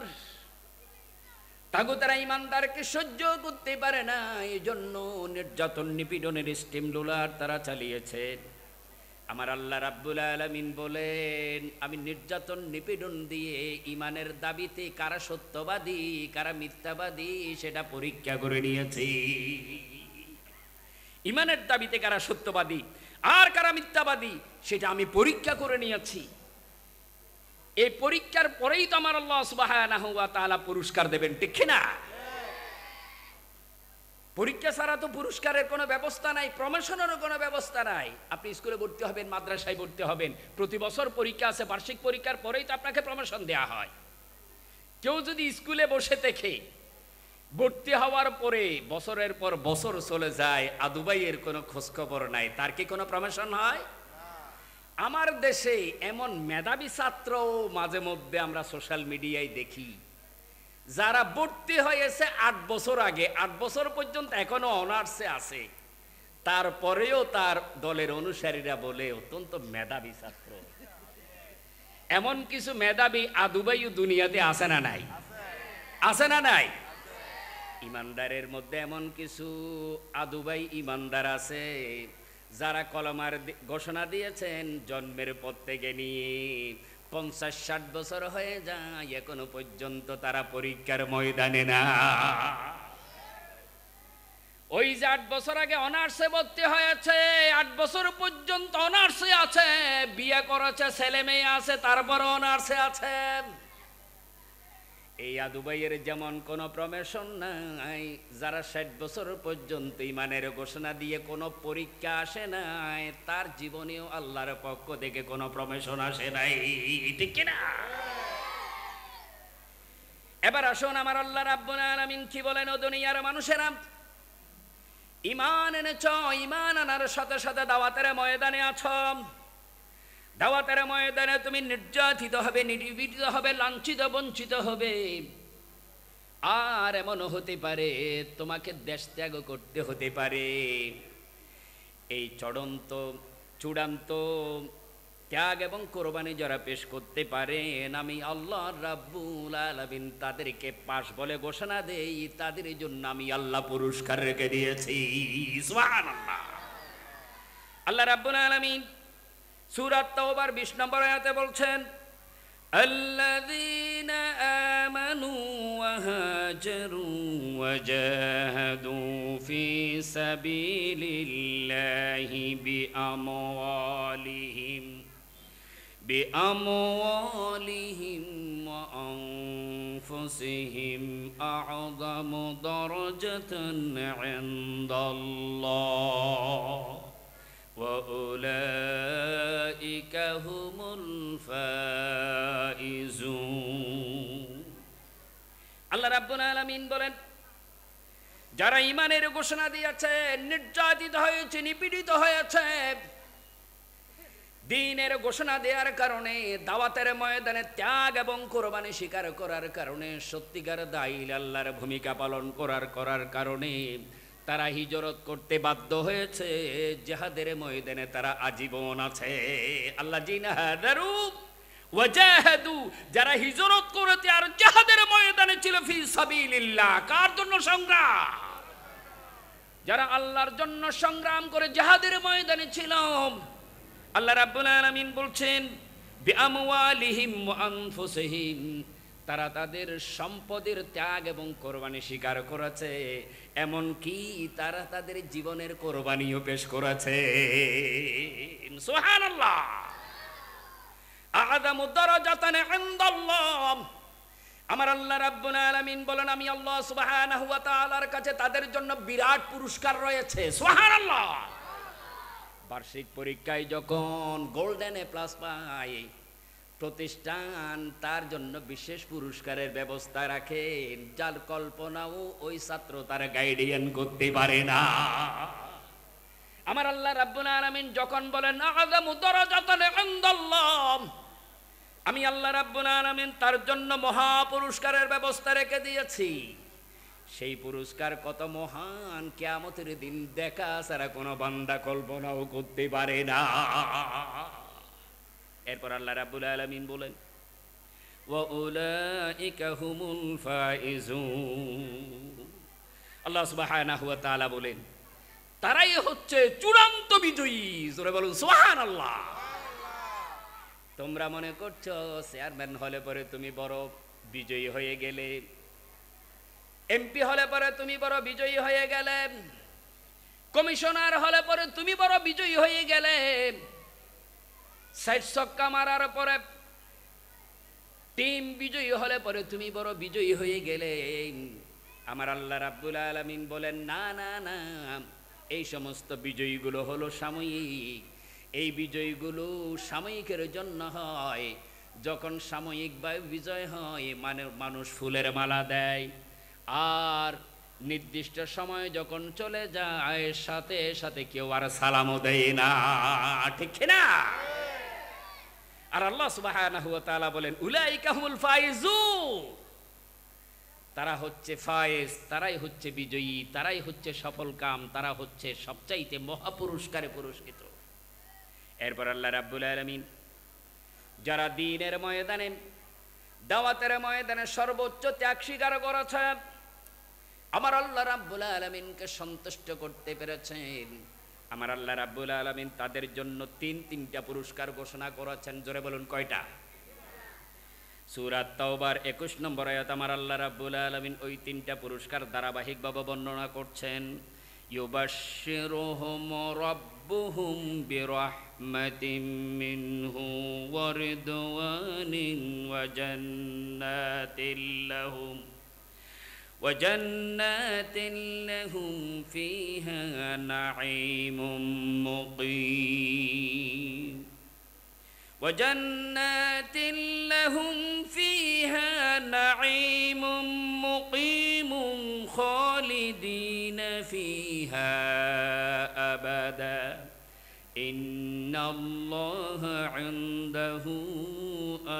Speaker 1: তাগুতেরা ইমানদারকে সহ্য করতে পারে না, এই জন্য নির্যাতন নিপীড়নের স্টিম রুলার তারা চালিয়েছে। আমার আল্লাহ রাব্বুল আলামিন বলেন, আমি নির্যাতন নিপীড়ন দিয়ে ইমানের দাবিতে কারা সত্যবাদী কারা মিথ্যাবাদী সেটা পরীক্ষা করে নিয়েছি। ইমানের দাবিতে কারা সত্যবাদী আর কারা মিথ্যাবাদী সেটা আমি পরীক্ষা করে নিয়েছি। এই পরীক্ষার পরেই তো আমার আল্লাহ সুবহানাহু ওয়া তাআলা পুরস্কার দেবেন, ঠিক না? পরীক্ষা ছাড়া তো পুরস্কারের কোনো ব্যবস্থা নাই, প্রমোশনেরও কোনো ব্যবস্থা নাই। আপনি স্কুলে ভর্তি হবেন, মাদ্রাসায় ভর্তি হবেন, প্রতি বছর পরীক্ষা আছে, বার্ষিক পরীক্ষার পরেই তো আপনাকে প্রমোশন দেওয়া হয়। কেউ যদি স্কুলে বসে থেকে ভর্তি হওয়ার পরে বছরের পর বছর চলে যায়, আদুবাইয়ের কোনো খোঁজখবর নাই, তার কি কোনো প্রমোশন হয়? আমার দেশে এমন মেধাবী ছাত্র মাঝে মধ্যে আমরা সোশ্যাল মিডিয়ায় দেখি, যারা ভর্তি হয়েছে 8 বছর আগে, 8 বছর পর্যন্ত এখনো অনার্সে আছে, তারপরেও তার দলের অনুসারীরা বলে অত্যন্ত মেধাবী ছাত্র। এমন কিছু মেধাবী আদুবাইও দুনিয়াতে আছে না নাই? আছে না নাই? ইমানদারের মধ্যে এমন কিছু আদুবাই ইমানদার আছে যারা কলমার ঘোষণা দিয়েছেন জন্মের পর থেকে নিয়ে 50-60 বছর হয়ে যায়, এখনো পর্যন্ত তারা পরীক্ষার ময়দানে না। ওই যে 8 বছর আগে অনার্সে ভর্তি হয়েছে, 8 বছর পর্যন্ত অনার্সে আছে, বিয়ে করেছে, ছেলে মেয়ে আছে, তারপর অনার্সে আছে। এই আদুবাইয়ের যেমন কোনো প্রমোশন নাই, যারা 60 বছর পর্যন্ত ইমানের ঘোষণা দিয়ে কোনো পরীক্ষা আসে নাই, তার জীবনেও আল্লাহর পক্ষ থেকে কোনো প্রমোশন আসে নাই, ঠিক কিনা? এবার আসুন আমার আল্লাহ রাব্বুল আলামিন কি বলেন, ও দুনিয়ার মানুষেরা, ইমান এনেছ, ইমান আনার সাথে সাথে দাওয়াতের ময়দানে আছো। দাওয়াতের ময়দানে তুমি নির্যাতিত হবে, নিপীড়িত হবে, লাঞ্ছিত বঞ্চিত হবে, আর এমনও হতে পারে তোমাকে দেশ ত্যাগ করতে হতে পারে। এই চূড়ান্ত ত্যাগ এবং কোরবানি যারা পেশ করতে পারেন, আমি আল্লাহ রাব্বুল আলামিন তাদেরকে পাশ বলে ঘোষণা দেই, তাদের জন্য আমি আল্লাহ পুরস্কার রেখে দিয়েছি। সুবহানাল্লাহ। আল্লাহ রাব্বুল আলামিন সূরা তাওবার 20 নম্বর আয়াতে বলছেন, আল্লাযীনা আমানু ওয়া হাজারু ওয়া জাহাদু ফি সাবিলিল্লাহি বিআমওয়ালিহিম ওয়া আনফুসিহিম আ'যামু দারাজাতান 'ইনদাল্লাহ وَأُولَئِكَ هُمُ الْفَائِزُونَ। আল্লাহ রাব্বুল আলামিন বলেন, যারা ঈমানের ঘোষণা দিয়েছে, নির্যাতিত হয়েছে, নিপীড়িত হয়েছে, দ্বীনের ঘোষণা দেওয়ার কারণে, দাওয়াতের ময়দানে ত্যাগ এবং কোরবানি স্বীকার করার কারণে, সত্যিকার দায়ী আল্লাহর ভূমিকা পালন করার কারণে তারা হিজরত করতে বাধ্য হয়েছে। জিহাদের ময়দানে তারা আজীবন আছে। আল্লাহ জিনা হাদারু ওয়াজাহাদু, যারা হিজরত করেছে আর জিহাদের ময়দানে ছিল ফি সাবিলিল্লাহ, কার জন্য সংগ্রাম? যারা আল্লাহর জন্য সংগ্রাম করে জিহাদের ময়দানে ছিল, আল্লাহ রাব্বুল আলামিন বলছেন বিআমওয়ালিহিম ওয়া আনফুসিহিম, তারা তাদের সম্পদের ত্যাগ এবং কোরবানি স্বীকার করেছে, এমন কি তারা তাদের জীবনের কোরবানিও পেশ করেছে। সুবহানাল্লাহ। আ'যামু দারাজাতান ইনদাল্লাহ, আমার আল্লাহ রাব্বুল আলামিন বলেন আমি আল্লাহ সুবহানাহু ওয়া তাআলার কাছে তাদের জন্য বিরাট পুরস্কার রয়েছে। সুবহানাল্লাহ। বার্ষিক পরীক্ষায় যখন গোল্ডেন এ প্লাস পায় প্রতিষ্ঠান, তার জন্য বিশেষ পুরস্কারের ব্যবস্থা রাখেন, যার কল্পনাও ওই ছাত্র তার গাইডিয়ান করতে পারে না। আমার আল্লাহ রাব্বুল আলামিন যখন বলেন আ'যামু দারাজাতান ইনদাল্লাহ, আমি আল্লাহ রাব্বুল আলামিন তার জন্য মহা পুরস্কারের ব্যবস্থা রেখে দিয়েছি। সেই পুরস্কার কত মহান, কিয়ামতের দিন দেখা ছাড়া কোনো বান্দা কল্পনাও করতে পারে না। এরপর আল্লাহ রাব্বুল আলামিন বলেন ওয়া উলাইকা হুমুল ফাইজুন, আল্লাহ সুবহানাহু ওয়া তাআলা বলেন তারাই হচ্ছে চূড়ান্ত বিজয়ী। জোরে বলুন সুবহানাল্লাহ। তোমরা মনে করছো চেয়ারম্যান হলে পরে তুমি বড় বিজয়ী হয়ে গেলে, এমপি হলে পরে তুমি বড় বিজয়ী হয়ে গেলে, কমিশনার হলে পরে তুমি বড় বিজয়ী হয়ে গেলে, ৬০ ছক্কা মারার পরে টিম বিজয়ী হলে পরে তুমি বড় বিজয়ী হয়ে গেলে। আমার আল্লাহ রাব্বুল আলামিন বলেন না না না, এই সমস্ত বিজয়ীগুলো হলো সাময়িক। এই বিজয়ীগুলো সাময়িকের জন্য হয়। যখন সাময়িকভাবে বিজয় হয় মানে মানুষ ফুলের মালা দেয়, আর নির্দিষ্ট সময় যখন চলে যায় সাথে সাথে কেউ আর সালামও দেয় না, ঠিক না? আর আল্লাহ সুবহানাহু ওয়া তাআলা বলেন উলাইকা হুমুল ফাইজুন, তারা হচ্ছে ফায়েজ, তারাই হচ্ছে বিজয়ী, তারাই হচ্ছে সফল কাম, তারা হচ্ছে সবচাইতে মহাপুরস্কারে পুরস্কৃত। এরপর আল্লাহ রাব্বুল আলামিন যারা দ্বীনের ময়দানে, দাওয়াতের ময়দানে সর্বোচ্চ ত্যাগ স্বীকার করেছে, আমার আল্লাহ রাব্বুল আলামিনকে সন্তুষ্ট করতে পেরেছেন, আমার আল্লাহ রাব্বুল আলামিন তাদের জন্য তিনটা পুরস্কার ঘোষণা করেছেন। জোরে বলুন কয়টা? সূরা তাওবার ২১ নম্বর আয়াত আমার আল্লাহ রাব্বুল আলামিন ওই তিনটা পুরস্কার ধারাবাহিকভাবে বর্ণনা করছেন। ইউবাশশিরুহুম রাব্বুহুম বিরাহমাতিম মিনহু ওয়া রিদওয়ানিন ওয়া জান্নাতিল লাহুম وجنات لهم فيها نعيم مقيم وجنات لهم فيها نعيم مقيم خالدين فيها أبدا إن الله عنده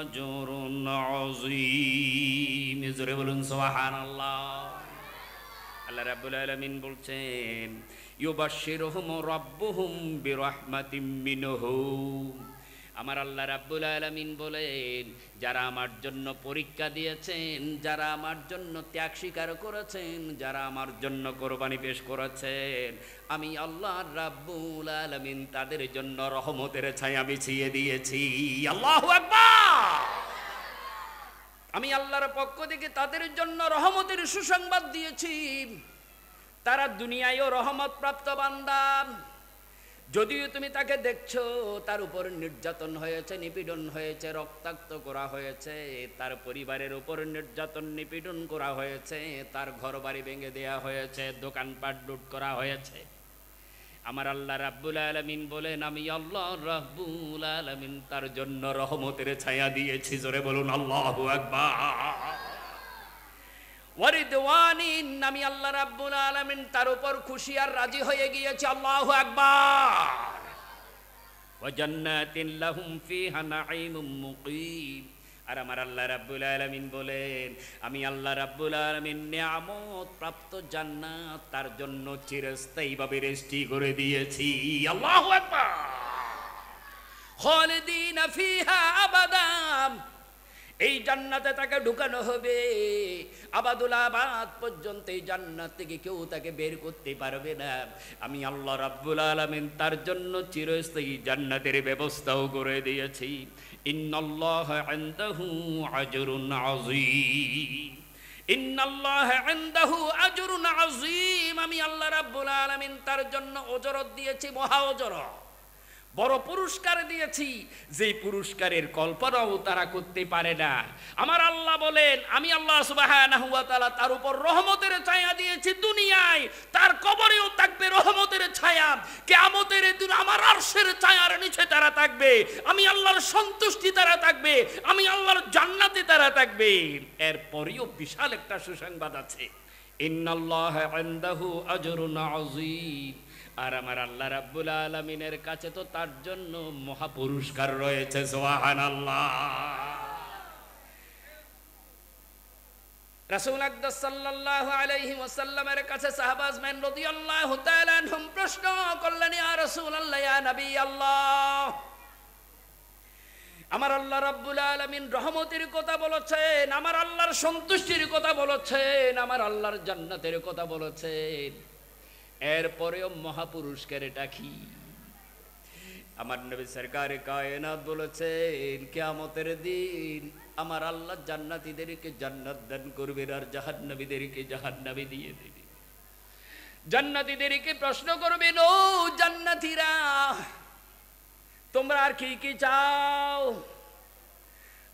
Speaker 1: أجر عظيم জোরে বলুন সুবহানাল্লাহ। আল্লাহ রাব্বুল আলামিন বলছেন ইউবাশশিরুহুম রাব্বুহুম বিরাহমাতিম মিনহু, আমার আল্লাহ রাব্বুল আলামিন বলেন যারা আমার জন্য পরীক্ষা দিয়েছেন, যারা আমার জন্য ত্যাগ স্বীকার করেছেন, যারা আমার জন্য কোরবানি পেশ করেছেন, আমি আল্লাহ রাব্বুল আলামিন তাদের জন্য রহমতের ছায়া বিছিয়ে দিয়েছি। আল্লাহু আকবার। আমি আল্লাহর পক্ষ থেকে তাদের জন্য রহমতের সুসংবাদ দিয়েছি। তারা দুনিয়ায়ও রহমত প্রাপ্ত বান্দা। যদিও তুমি তাকে দেখছো তার উপর নির্যাতন হয়েছে, নিপীড়ন হয়েছে, রক্তাক্ত করা হয়েছে, তার পরিবারের উপর নির্যাতন নিপীড়ন করা হয়েছে, তার ঘরবাড়ি ভেঙে দেয়া হয়েছে, দোকানপাট লুট করা হয়েছে, আমার আল্লাহ রাব্বুল আলামিন বলেন আমি আল্লাহ রাব্বুল আলামিন তার জন্য রহমতের ছায়া দিয়েছি। জোরে বলুন আল্লাহু আকবার। ওয়ারিদওয়ানিন, আমি আল্লাহ রাব্বুল আলামিন তার উপর খুশি আর রাজি হয়ে গিয়েছি। আল্লাহু আকবার। ওয়া জান্নাতিন লাহুম ফিহা নাঈমুম মুকিম। আর আমার আল্লাহ রাব্বুল আলামিন বলেন, আমি আল্লাহ রাব্বুল আলামিন নিয়ামত প্রাপ্ত জান্নাত তার জন্য চিরস্থায়ীভাবে সৃষ্টি করে দিয়েছি। আল্লাহু আকবার। খালিদিনা ফিহা আবাদা, এই জান্নাতে তাকে ঢুকানো হবে আবাদুল আবাদ পর্যন্ত। এই জান্নাত থেকে কেউ তাকে বের করতে পারবে না। আমি আল্লাহ রাব্বুল আলামিন তার জন্য চিরস্থায়ী জান্নাতের ব্যবস্থাও করে দিয়েছি। ইন্নাল্লাহা ইনদাহু আজরুন আযীম, ইন্নাল্লাহা ইনদাহু আজরুন আযীম। আমি আল্লাহ রাব্বুল আলামিন তার জন্য ওজরত দিয়েছি, মহা ওজরত, বড় পুরস্কার দিয়েছি, যে পুরস্কারের কল্পনাও তারা করতে পারে না। আমার আল্লাহ বলেন, আমি আল্লাহ সুবহানাহু ওয়া তাআলা তার উপর রহমতের ছায়া দিয়েছি দুনিয়ায়, তার কবরেও থাকবে রহমতের ছায়া। কিয়ামতের দিন আমার আরশের ছায়ার নিচে তারা থাকবে, আমি আল্লাহর সন্তুষ্টি তারা থাকবে, আমি আল্লাহর জান্নাতে তারা থাকবে। এরপরেও বিশাল একটা সুসংবাদ আছে, ইন্নাল্লাহা ইনদাহু আজরুন আযীম। আর আমার আল্লাহ রাব্বুল আলামিনের কাছে তো তার জন্য মহা পুরস্কার রয়েছে। সুবহানাল্লাহ। রাসূল আকরাম সাল্লাল্লাহু আলাইহি ওয়াসাল্লামের কাছে সাহাবা আজমাইন রাদিয়াল্লাহু তাআলা আনহুম প্রশ্ন করলেন, ইয়া রাসূলুল্লাহ, ইয়া নবী আল্লাহ, আমার আল্লাহ রাব্বুল আলামিন রহমতের কথা বলেছেন, আমার আল্লাহর সন্তুষ্টির কথা বলেছেন, আমার আল্লাহর জান্নাতের কথা বলেছেন, এরপরেও মহাপুরস্কার এটা কি? আমার নবী সরকারে কায়নাত বলেছেন, কিয়ামতের দিন আমার আল্লাহ জান্নাতীদেরকে জান্নাত দান করবেন আর জাহান্নামীদেরকে জাহান্নামে দিয়ে দেবেন। জান্নাতীদেরকে প্রশ্ন করবেন, ও জান্নাতীরা, তোমরা আর কি কি চাও?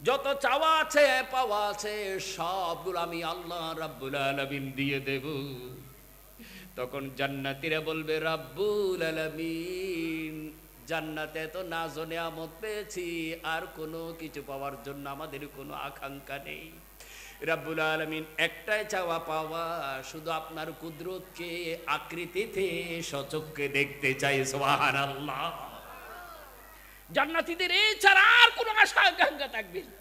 Speaker 1: যত চাওয়া আছে পাওয়া আছে সবগুলো আমি আল্লাহ রাব্বুল আলামিন দিয়ে দেব। তখন জান্নাতীরা বলবে, রাব্বুল আলামিন, জান্নাতে তো নাজ ও নিয়ামত পেয়েছি, আর কোনো কিছু পাওয়ার জন্য আমাদের কোনো আকাঙ্ক্ষা নেই। রাব্বুল আলামিন একটাই চাওয়া পাওয়া, শুধু আপনার কুদরতকে আকৃতিতে সচক্ষে দেখতে চাই। সুবহানাল্লাহ। জান্নাতীদের এছাড়া আর কোনো আশা আকাঙ্ক্ষা থাকবে না।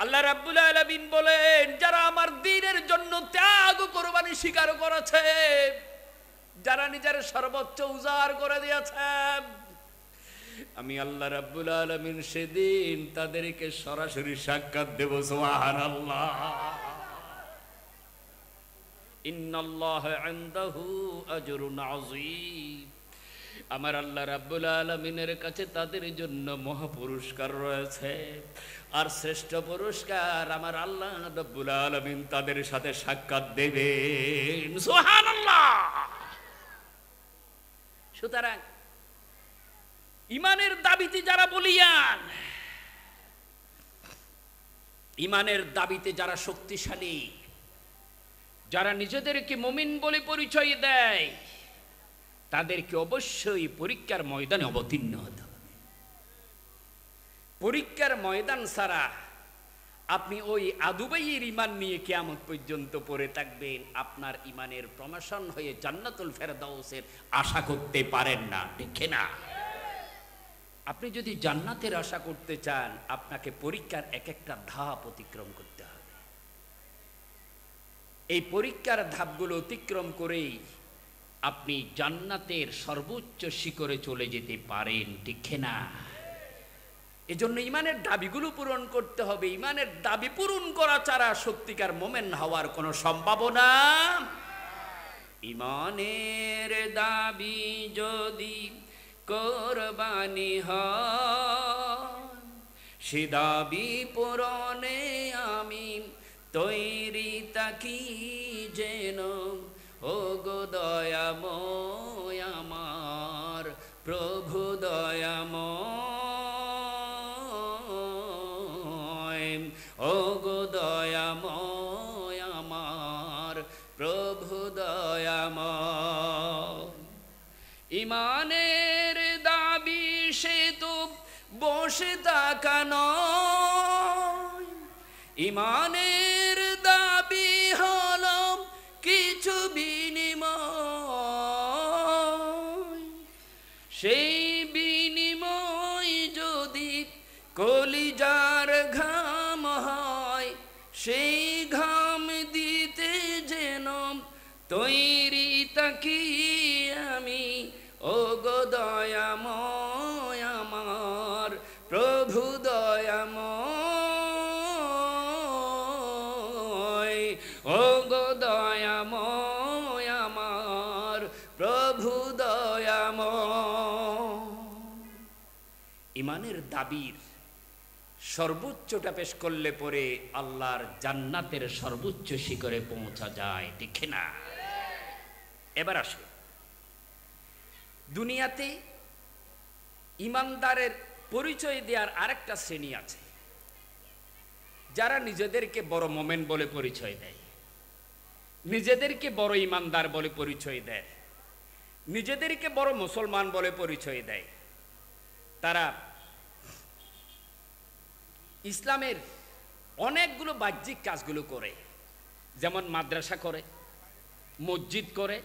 Speaker 1: আল্লাহ রাব্বুল আলামিন বলেন, যারা আমার দ্বীনের জন্য ত্যাগ কুরবানি স্বীকার করেছে, যারা নিজের সর্বোচ্চ উজাড় করে দিয়েছে, আমি আল্লাহ রাব্বুল আলামিন সেদিন তাদেরকে সরাসরি সাক্ষাৎ দেব। সুবহানাল্লাহ। ইন্নাল্লাহা ইনদাহু আজরুন আযীম। আমার আল্লাহ রাব্বুল আলামিনের কাছে তাদের জন্য মহা পুরস্কার রয়েছে, আর শ্রেষ্ঠ পুরস্কার আমার আল্লাহ রাব্বুল আলামিন তাদের সাথে সাক্ষাৎ দেবেন। সুবহানাল্লাহ। সুতরাং ইমানের দাবিতে যারা বলিয়ান, ইমানের দাবিতে যারা শক্তিশালী, যারা নিজেদেরকে মুমিন বলে পরিচয় দেয়, তাদেরকে অবশ্যই পরীক্ষার ময়দানে অবতীর্ণ হতে হবে। পরীক্ষার ময়দান ছাড়া আপনি ওই আদুবাইয়ের ইমান নিয়ে কিয়ামত পর্যন্ত পড়ে থাকবেন, আপনার ইমানের প্রমোশন হয়ে জান্নাতুল ফেরদাউসের আশা করতে পারেন না, ঠিক না? আপনি যদি জান্নাতের আশা করতে চান, আপনাকে পরীক্ষার এক একটা ধাপ অতিক্রম করতে হবে। এই পরীক্ষার ধাপগুলো অতিক্রম করেই আপনি জান্নাতের সর্বোচ্চ শিখরে চলে যেতে পারেন, ঠিক না? এজন্য ইমানের দাবিগুলো পূরণ করতে হবে। ইমানের দাবি পূরণ করা ছাড়া সত্যিকার মুমিন হওয়ার কোনো সম্ভাবনা। ইমানের দাবি যদি কোরবানি হয়, সে দাবি পূরণে আমি তৈরি থাকি যেন। ও গো দয়াময় আমার প্রভু দয়াময়, ও গো দয়াময় আমার প্রভু দয়াময়। ইমানের দাবি সে তো বসে থাকা নয়, ইমানের দাবি হলো কিছু বিনিময়, সেই ডাকি আমি, ও গো দয়াময় আমার প্রভু দয়াময়, ও গো দয়াময় আমার প্রভু দয়াময়। ইমানের দাবির সর্বোচ্চটা পেশ করলে পরে আল্লাহর জান্নাতের সর্বোচ্চ শিখরে পৌঁছা যায়, ঠিক না? এবার আসে, দুনিয়াতে ইমানদারের পরিচয় দেওয়ার আরেকটা শ্রেণী আছে, যারা নিজেদেরকে বড় মোমেন বলে পরিচয় দেয়, নিজেদেরকে বড় ইমানদার বলে পরিচয় দেয়, নিজেদেরকে বড় মুসলমান বলে পরিচয় দেয়। তারা ইসলামের অনেকগুলো বাহ্যিক কাজগুলো করে, যেমন মাদ্রাসা করে, মসজিদ করে,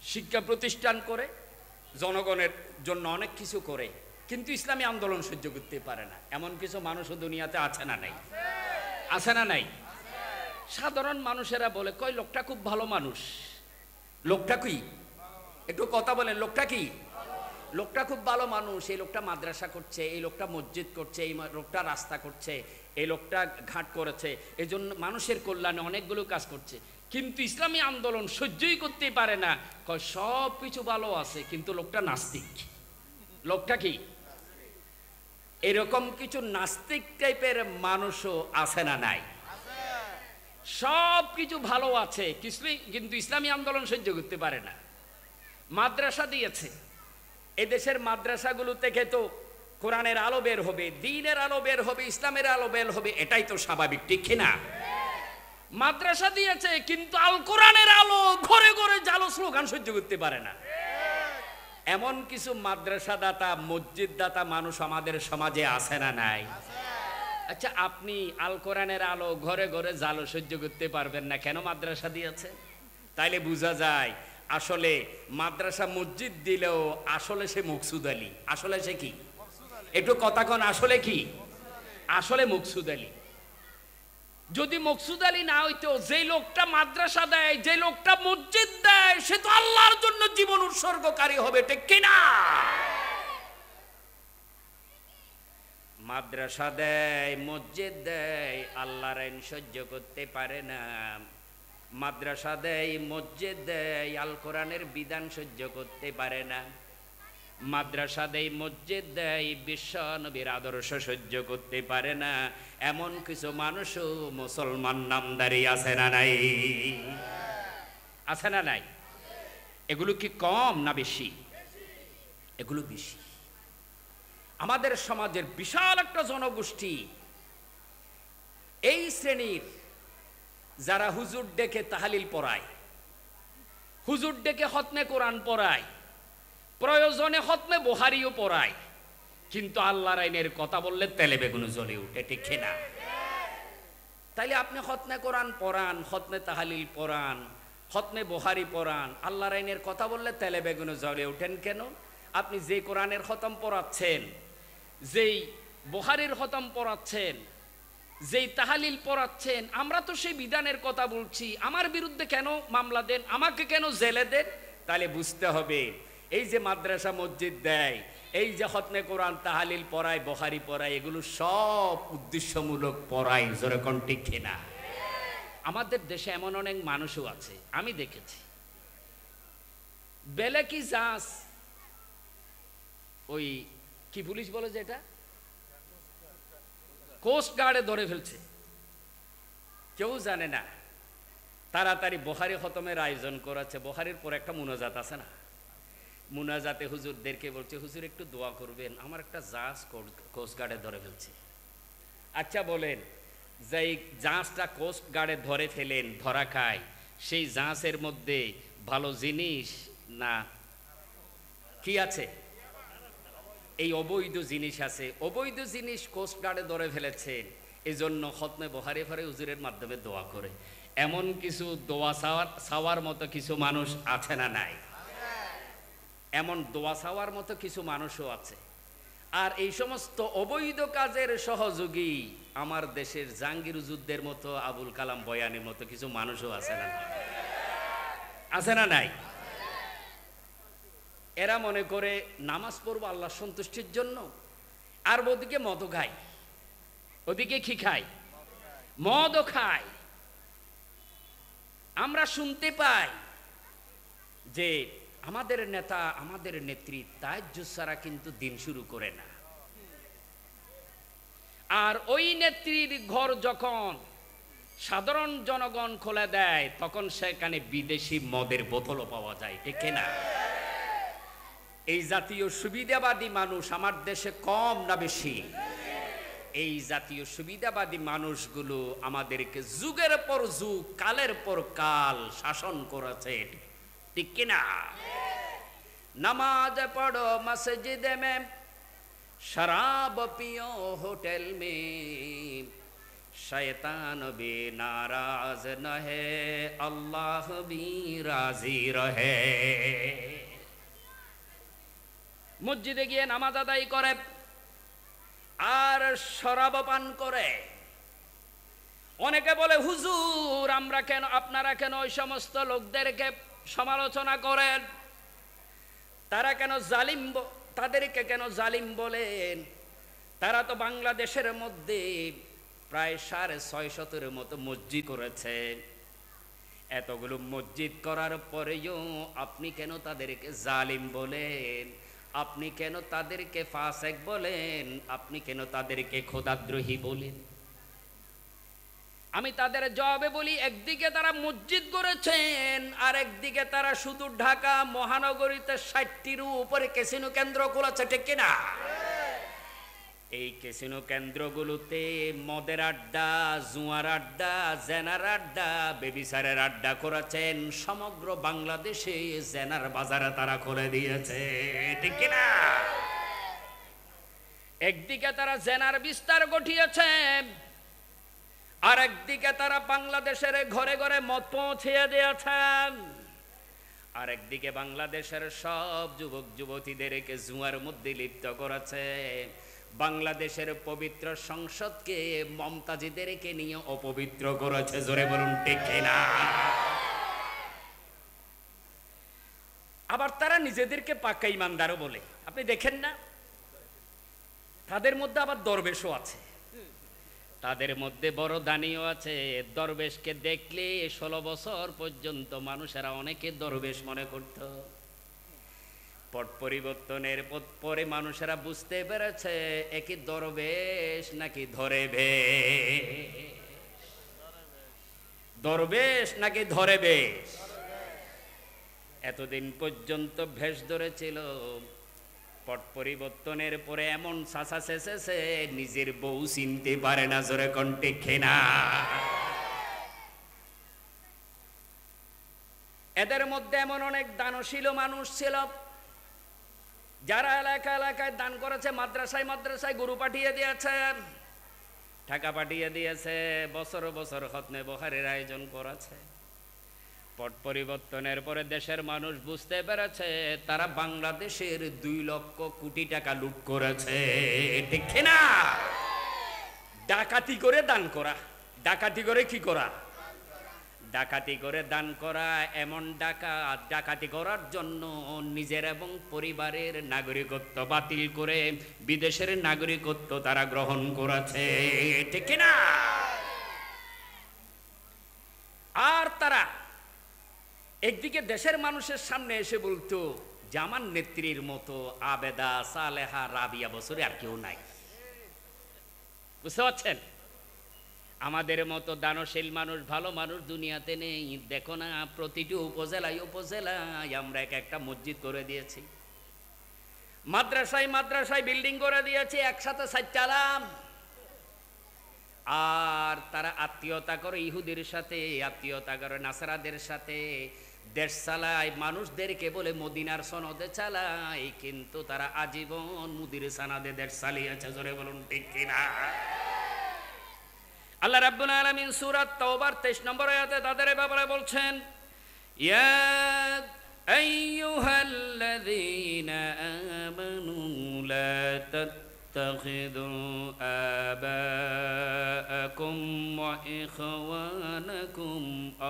Speaker 1: শিক্ষা প্রতিষ্ঠান করে, জনগণের জন্য অনেক কিছু করে, কিন্তু ইসলামী আন্দোলন সহ্য করতে পারে না। এমন কিছু মানুষও দুনিয়াতে আছে না নাই? আছে না নাই? সাধারণ মানুষেরা বলে, কই লোকটা খুব ভালো মানুষ। লোকটা কি? একটু কথা বলেন, লোকটা কি? লোকটা খুব ভালো মানুষ, এই লোকটা মাদ্রাসা করছে, এই লোকটা মসজিদ করছে, এই লোকটা রাস্তা করছে, এই লোকটা ঘাট করেছে, এই জন্য মানুষের কল্যাণে অনেকগুলো কাজ করছে, কিন্তু ইসলামী আন্দোলন সহ্যই করতে পারে না। সব কিছু ভালো আছে, কিন্তু লোকটা নাস্তিক। লোকটা কি? এরকম কিছু নাস্তিক টাইপের মানুষও আছে না নাই? সব কিছু ভালো আছে, কিন্তু ইসলামী আন্দোলন সহ্য করতে পারে না। মাদ্রাসা দিয়েছে, এদেশের মাদ্রাসাগুলো থেকে তো কোরআনের আলো বের হবে, দ্বীনের আলো বের হবে, ইসলামের আলো বের হবে, এটাই তো স্বাভাবিক, ঠিক না? মাদ্রাসা দিয়েছে, কিন্তু আল কোরআনের আলো ঘরে ঘরে জালো স্লোগান সহ্য করতে পারে না। এমন কিছু মাদ্রাসা দাতা, মসজিদ দাতা মানুষ আমাদের সমাজে আছে না নাই? আচ্ছা, আপনি আল কোরআনের আলো ঘরে ঘরে জালো সহ্য করতে পারবেন না, কেন মাদ্রাসা দিয়েছে? তাইলে বোঝা যায় আসলে মাদ্রাসা মসজিদ দিলেও আসলে সে মকসুদ আলী। আসলে সে কি? একটু কথা কন, আসলে কি? আসলে মকসুদ আলী। যদি মকসুদ আলী না হইতো, যে লোকটা মাদ্রাসা দেয়, যে লোকটা মসজিদ দেয়, সে তো আল্লাহর জন্য জীবন উৎসর্গকারী হবে, ঠিক কিনা? মাদ্রাসা দেয়, মসজিদ দেয়, আল্লাহর আইন সহ্য করতে পারে না। মাদ্রাসা দেয়, মসজিদ দেয়, আল কোরআনের বিধান সহ্য করতে পারে না। মাদ্রাসা দেয়, মসজিদ দেয়, বিশ্ব নবীর আদর্শ সহ্য করতে পারে না। এমন কিছু মানুষও মুসলমান নামদারি আছে না নাই? আছে না নাই? এগুলো কি কম না বেশি? এগুলো বেশি। আমাদের সমাজের বিশাল একটা জনগোষ্ঠী এই শ্রেণীর, যারা হুজুর ডেকে তাহলিল পড়ায়, হুজুর ডেকে খতমে কোরআন পড়ায়, প্রয়োজনে খতমে বুখারীও পড়ায়, কিন্তু আল্লাহর আইনের কথা বললে তেলে বেগুন জ্বলে উঠে, ঠিক না? তাইলে আপনি খতমে কোরআন পড়ান, খতমে তাহলিল পড়ান, খতমে বুখারী পড়ান, আল্লাহর আইনের কথা বললে তেলে বেগুন জ্বলে উঠেন কেন? আপনি যে কোরআনের খতম পড়াচ্ছেন, যেই বুখারীর খতম পড়াচ্ছেন, যেই তাহলিল পড়াচ্ছেন, আমরা তো সেই বিধানের কথা বলছি, আমার বিরুদ্ধে কেন মামলা দেন, আমাকে কেন জেলে দেন? তাহলে বুঝতে হবে, এই যে মাদ্রাসা মসজিদ দেয়, এই যে খতমে কোরআন তাহলিল পড়ায়, বুখারী পড়ায়, এগুলো সব উদ্দেশ্যমূলক পড়ায়, যেরকম ঠিক না? আমাদের দেশে এমন অনেক মানুষও আছে, আমি দেখেছি, বেলেকি জাহাজ, ওই কি পুলিশ বলে যে এটা কোস্ট গার্ডে ধরে ফেলছে, কেউ জানে না। তাড়াতাড়ি বুখারী খতমের আয়োজন করাচ্ছে। বুখারীর পর একটা মুনাজাত আছে না, মুনাজাতে হুজুরদেরকে বলছে, হুজুর একটু দোয়া করবেন, আমার একটা জাহাজ কোস্ট গার্ডে ধরে ফেলছে। আচ্ছা বলেন, যেই জাহাজটা কোস্ট গার্ডে ধরে ফেলেন, ধরা খায়, সেই জাহাজের মধ্যে ভালো জিনিস না কি আছে? এই অবৈধ জিনিস আছে। অবৈধ জিনিস কোস্ট গার্ডে ধরে ফেলেছেন, এই জন্য খতমে বুখারী পড়ে হুজুরের মাধ্যমে দোয়া করে। এমন কিছু দোয়া চাওয়ার মতো কিছু মানুষ আছে না নাই? এমন দোয়া চাওয়ার মতো কিছু মানুষও আছে। আর এই সমস্ত অবৈধ কাজের সহযোগী আমার দেশের জাহাঙ্গীর যুদ্ধের মতো, আবুল কালাম বয়ানের মতো কিছু মানুষও আছে না? আছে না নাই? এরা মনে করে নামাজ পড়বো আল্লাহ সন্তুষ্টির জন্য, আর ওদিকে মদও খায়, ওদিকে কি খায়, মদও খায়। আমরা শুনতে পাই যে আমাদের নেতা, আমাদের নেত্রী তাহাজ্জুদ ছাড়া কিন্তু দিন শুরু করে না। আর ওই নেত্রীর ঘর যখন সাধারণ জনগণ খুলে দেয়, তখন সেখানে বিদেশি মদের বোতলও পাওয়া যায়, ঠিক না? এই জাতীয় সুবিধাবাদী মানুষ আমার দেশে কম না বেশি? এই জাতীয় সুবিধাবাদী মানুষগুলো আমাদেরকে যুগের পর যুগ, কালের পর কাল শাসন করেছে, ঠিক কিনা? নামাজ পড়ো মসজিদে মে, শরাব পিयो होटल में, शैतान भी नाराज न है, अल्लाह भी राजी रहे। মসজিদে গিয়ে নামাজ আদায় করে আর শরাব পান করে। অনেকে বলে হুজুর আমরা কেন, আপনারা কেন ওই সমস্ত লোকদেরকে সমালোচনা করেন, তারা কেন জালিম, তাদেরকে কেন জালিম বলেন? তারা তো বাংলাদেশের মধ্যে প্রায় 650-এর মতো মসজিদ করেছে। এতগুলো মসজিদ করার পরেও আপনি কেন তাদেরকে জালিম বলেন? আপনি কেন তাদেরকে ফাসেক বলেন? আপনি কেন তাদেরকে খোদাদ্রোহী বলেন? আমি তাদের জবাবে বলি, একদিকে তারা মসজিদ করেছেন, আর একদিকে তারা শুধু ঢাকা মহানগরীতে 60টির উপরে ক্যাসিনো কেন্দ্র খুলেছে, ঠিক কিনা? এই ক্যাসিনো কেন্দ্রগুলোতে মদের আড্ডা, জুয়ার আড্ডা, জেনার আড্ডা, বেবিচারের আড্ডা করেছেন। সমগ্র বাংলাদেশে জেনার বাজারে তারা খুলে দিয়েছে, ঠিক কিনা? একদিকে তারা জেনার বিস্তার ঘটিয়েছে, আর একদিকে তারা বাংলাদেশের ঘরে ঘরে মদ পৌঁছিয়ে দিয়েছেন। আর একদিকে বাংলাদেশের সব যুবক যুবতীদেরকে জুয়ার মধ্যে লিপ্ত করেছে। বাংলাদেশের পবিত্র সংসদকে মমতাজীদেরকে নিয়ে অপবিত্র করেছে, জোরে বলুন ঠিক কিনা? আবার তারা নিজেদেরকে পাক্কা ইমানদারও বলে। আপনি দেখেন না, তাদের মধ্যে আবার দরবেশও আছে, তাদের মধ্যে বড় দানিও আছে। দরবেশকে দেখলে 16 বছর পর্যন্ত মানুষেরা অনেকে দরবেশ মনে করত। পট পরিবর্তনের পরে মানুষেরা বুঝতে পেরেছে একই দরবেশ নাকি ধরে বেশ, দরবেশ নাকি ধরে বেশ। এতদিন পর্যন্ত ভেষ ধরেছিল, পট পরিবর্তনের পরে এমন শাসা শেষেছে নিজের বউ চিনতে পারে না, জোরে কণ্ঠে খেনা। এদের মধ্যে এমন অনেক দানশীল মানুষ ছিল যারা এলাকা এলাকায় দান করেছে, মাদ্রাসায় মাদ্রাসায় গরু পাঠিয়ে দিয়েছে, টাকা পাঠিয়ে দিয়েছে, বছর বছর খতমে বখারের আয়োজন করেছে। পট পরিবর্তনের পরে দেশের মানুষ বুঝতে পেরেছে তারা বাংলাদেশের 2 লক্ষ কোটি টাকা লুট করেছে, ঠিক না? ডাকাতি করে দান করা, ডাকাতি করে কি করা, ডাকাতি করে দান করা। এমন ডাকাতি করার জন্য নিজের এবং পরিবারের নাগরিকত্ব বাতিল করে বিদেশের নাগরিকত্ব তারা গ্রহণ করেছে, ঠিক না? আর তারা একদিকে দেশের মানুষের সামনে এসে বলতো যে আমার নেত্রীর মতো আবেদা, সালেহা, রাবিয়া বছরে আর কেউ নাই। বুঝতে পারছেন? আমাদের মতো দানশীল মানুষ, ভালো মানুষ দুনিয়াতে নেই। দেখো না, প্রতিটি উপজেলায় উপজেলায় আমরা একটা মসজিদ করে দিয়েছি, মাদ্রাসায় মাদ্রাসায় বিল্ডিং করে দিয়েছি, একসাথে 4 তলা। আর তারা আত্মীয়তা করে ইহুদির সাথে, আত্মীয়তা করে নাসারাদের সাথে, দেশ চালায়, মানুষদেরকে বলে মদিনার সনদে চালায়, কিন্তু তারা আজীবন মুদির সানাদে দেশ চালিয়েছে, জোরে বলুন ঠিক কিনা? আল্লাহ রাব্বুল আলামিন সূরা তাওবার 23 নম্বর আয়াতে তাদের ব্যাপারে বলছেন, ইয়া আইয়ুহাল্লাযীনা আমানু লা তাত্তাখিযু আবাআকুম ওয়া ইখওয়ানাকুম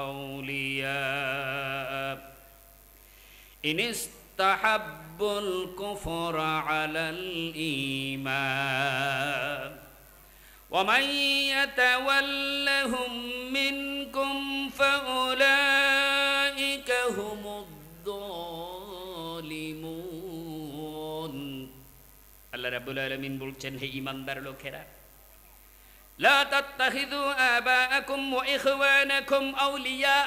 Speaker 1: আউলিয়া ইন ইস্তাহাব্বুল কুফরা আলাল ঈমান ওয়া মান ইয়াতাওয়াল্লাহুম মিনকুম ফাউলাইকা হুমুদ যালিমুন। আল্লাহ রাব্বুল আলামিন বলছেন, হে ঈমানদার লোকেরা, লা তাত্তাখিযু আবাআকুম ওয়া ইখওয়ানাকুম আউলিয়া,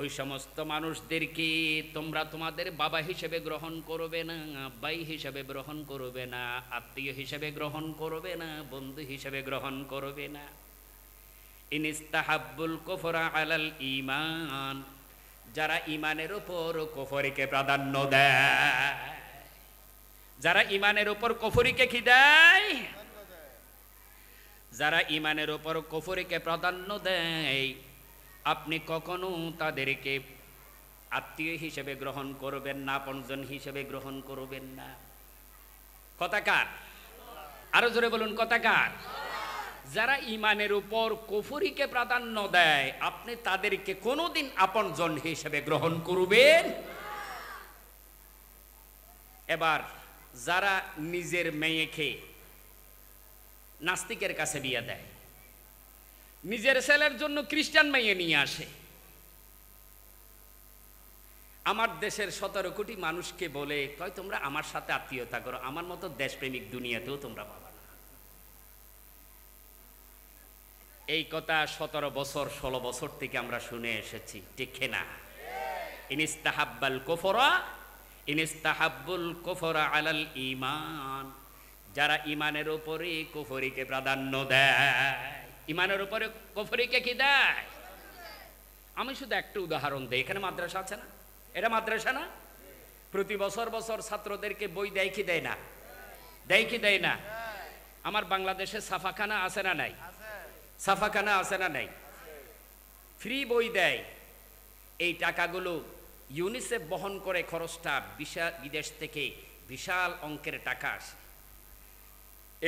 Speaker 1: ওই সমস্ত মানুষদেরকে তোমরা তোমাদের বাবা হিসেবে গ্রহণ করবে না, ভাই হিসেবে গ্রহণ করবে না, আত্মীয় হিসেবে গ্রহণ করবে না, বন্ধু হিসেবে গ্রহণ করবে না। ইনিস্তাহাব্বুল কুফরা আলাল ঈমান, যারা ঈমানের উপর কুফরিকে প্রাধান্য দেয়, যারা ঈমানের উপর কুফরিকে কি দেয়, যারা ঈমানের উপর কুফরিকে প্রাধান্য দেয়, আপনি কখনো তাদেরকে আত্মীয় হিসেবে গ্রহণ করবেন না, আপনজন হিসেবে গ্রহণ করবেন না। কথা কার? আরো জোরে বলুন, কথা কার? যারা ঈমানের উপর কুফরিকে প্রাধান্য দেয়, আপনি তাদেরকে কোনোদিন আপনজন হিসেবে গ্রহণ করবেন। এবার যারা নিজের মেয়েকে নাস্তিকের কাছে বিয়ে দেয়, নিজের ছেলের জন্য খ্রিস্টান মেয়ে নিয়ে আসে, আমার দেশের 17 কোটি মানুষকে বলে, কয় তোমরা আমার সাথে আত্মীয়তা করো, আমার মতো দেশপ্রেমিক দুনিয়াতেও তোমরা পাবা না। এই কথা 17 বছর 16 বছর থেকে আমরা শুনে এসেছি, ঠিক না? ইনিস্তাহাব্বাল কুফরা ইনিস্তাহাব্বুল কুফরা আলাল ঈমান, যারা ঈমানের উপরে কুফরিকে প্রাধান্য দেয়, ঈমানের উপরে কুফরিকে কি দেয়? আমি শুধু একটা উদাহরণ দেই, এখানে মাদ্রাসা আছে না? এটা মাদ্রাসা না? প্রতি বছর বছর ছাত্রদেরকে বই দেয় কি দেয় না? দেয় কি দেয় না? আমার বাংলাদেশে ছাপাখানা আছে না নাই? ছাপাখানা আছে না নাই? ফ্রি বই দেয়। এই টাকাগুলো ইউনিসেফ বহন করে, খরচটা বিদেশ থেকে বিশাল অঙ্কের টাকা আসে।